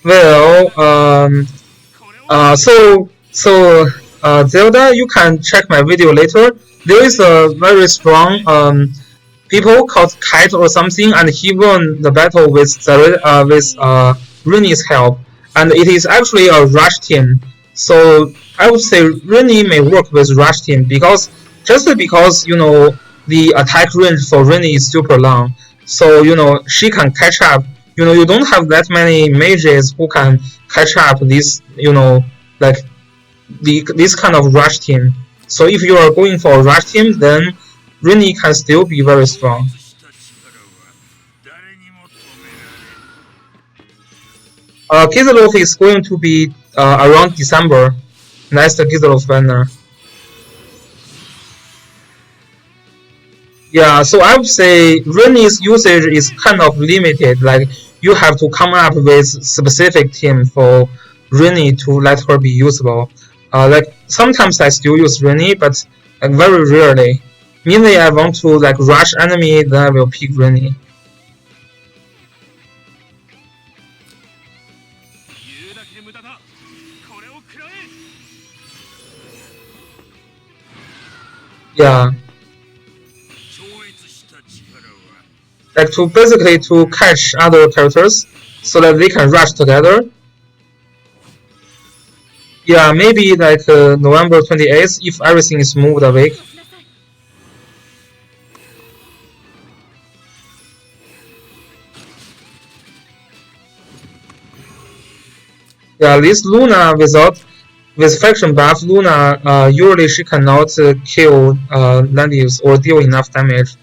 Well, Zelda, you can check my video later. There is a very strong people called Kite or something, and he won the battle with Rini's help, and it is actually a rush team. So I would say Rini may work with rush team because you know the attack range for Rini is super long, so you know she can catch up. You know you don't have that many mages who can catch up this like this kind of rush team. So if you are going for a rush team, then Rini can still be very strong. Gizlov is going to be around December. Next Gizlov banner. Yeah, so I would say Rini's usage is kind of limited. Like you have to come up with specific team for Rini to let her be usable. Like sometimes I still use Rini, but like very rarely. Mainly I want to like rush enemy, then I will pick Rini. Yeah. Like to basically to catch other characters so that they can rush together. Yeah, maybe like November 28th if everything is moved a week. Yeah, this Luna with faction buff, Luna usually she cannot kill Landius or deal enough damage.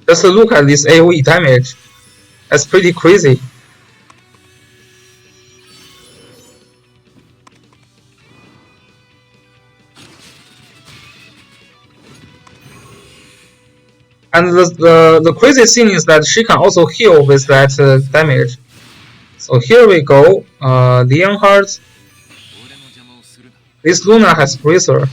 Just look at this AoE damage. That's pretty crazy. And the crazy thing is that she can also heal with that damage. So here we go. Leonhardt. This Luna has Bracer.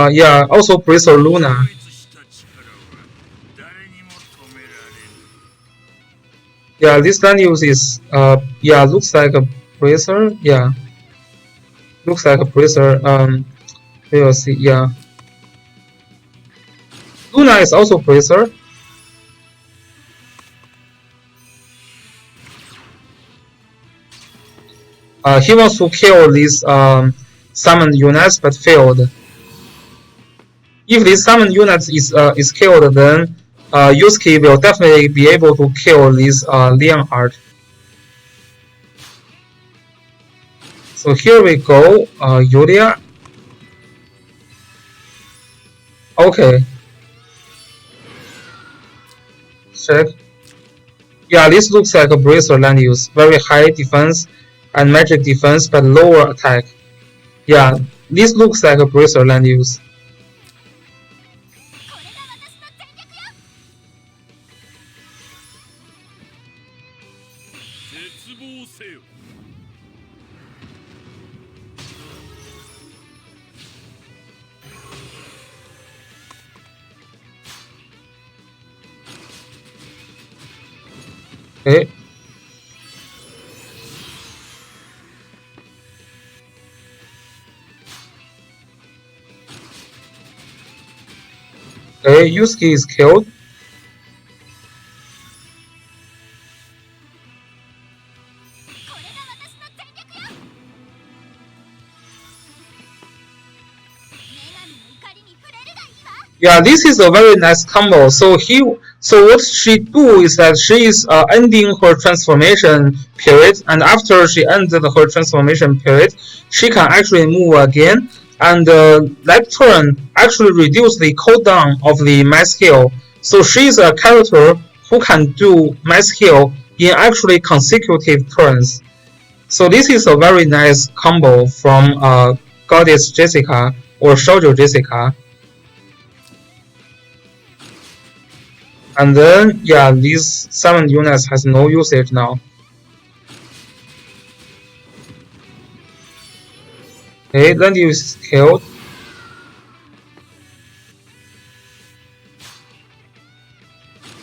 Yeah, also Bracer Luna. Yeah, this Landius is yeah, looks like a Bracer. Yeah, looks like a Bracer. We will see. Yeah, Luna is also Bracer. He wants to kill these summoned units, but failed. If this summoned unit is killed, then Yusuke will definitely be able to kill this Leonhardt. So here we go, Yulia. Okay. Check. Yeah, this looks like a bracer land use. Very high defense and magic defense, but lower attack. Yeah, this looks like a bracer land use. Okay. Okay, Yusuke is killed. Yeah, this is a very nice combo. So what she do is that she is ending her transformation period, and after she ended her transformation period, she can actually move again, and that turn actually reduce the cooldown of the mass heal. So she is a character who can do mass heal in actually consecutive turns. So this is a very nice combo from Goddess Jessica or Shoujo Jessica. And then, yeah, these 7 units has no usage now. Okay, then you is killed.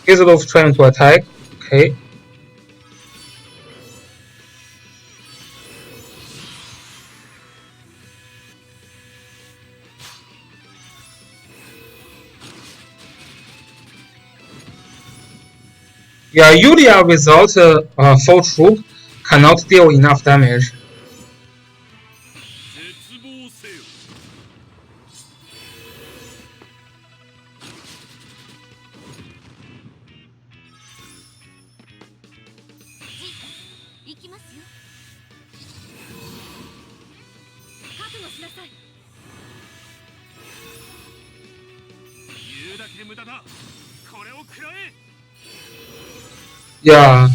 Gizelov trying to attack. Okay. Yeah, Yulia without a full troop cannot deal enough damage. Yeah.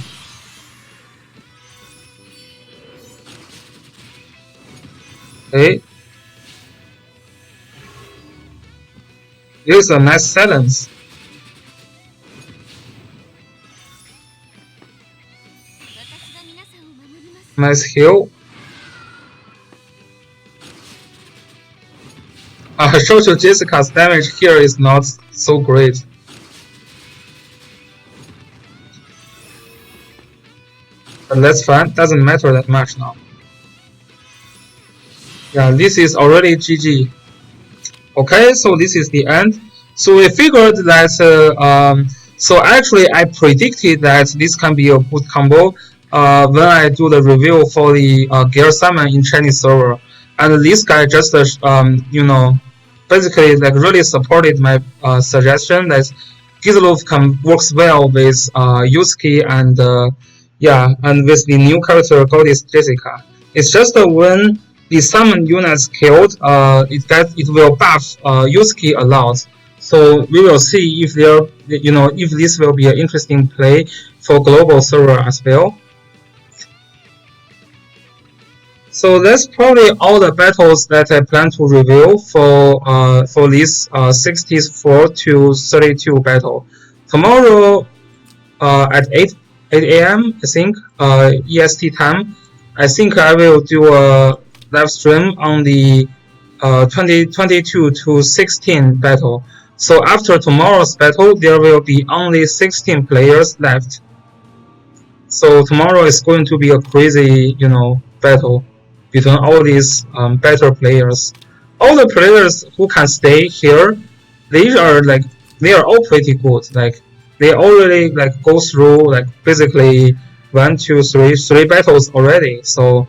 Okay. Here's a nice silence. Nice heal. Shoujo Jessica's damage here is not so great. But that's fine, doesn't matter that much now. Yeah, this is already GG. Okay, so this is the end. So we figured that, so actually I predicted that this can be a good combo when I do the review for the Gear Summon in Chinese server. And this guy just, you know, basically like really supported my suggestion that Gizelov works well with Yusuke and yeah, and with the new character Goddess Jessica. It's just when the summon units killed, it will buff Yusuke a lot. So we will see if there, you know, if this will be an interesting play for global server as well. So that's probably all the battles that I plan to review for this 64 to 32 battle. Tomorrow at 8 a.m. I think EST time, I think I will do a live stream on the 2022 to 16 battle. So after tomorrow's battle, there will be only 16 players left. So tomorrow is going to be a crazy, you know, battle between all these better players. All the players who can stay here, they are all pretty good. Like they already like go through like basically 1, 2, 3 battles already. So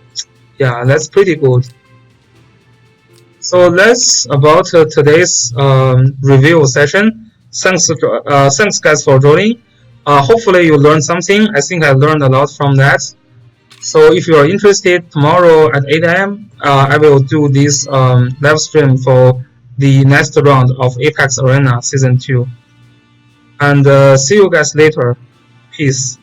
yeah, that's pretty good. So that's about today's review session. Thanks guys for joining. Hopefully you learned something. I think I learned a lot from that. So if you are interested, tomorrow at 8 a.m. I will do this live stream for the next round of Apex Arena Season 2. And see you guys later. Peace.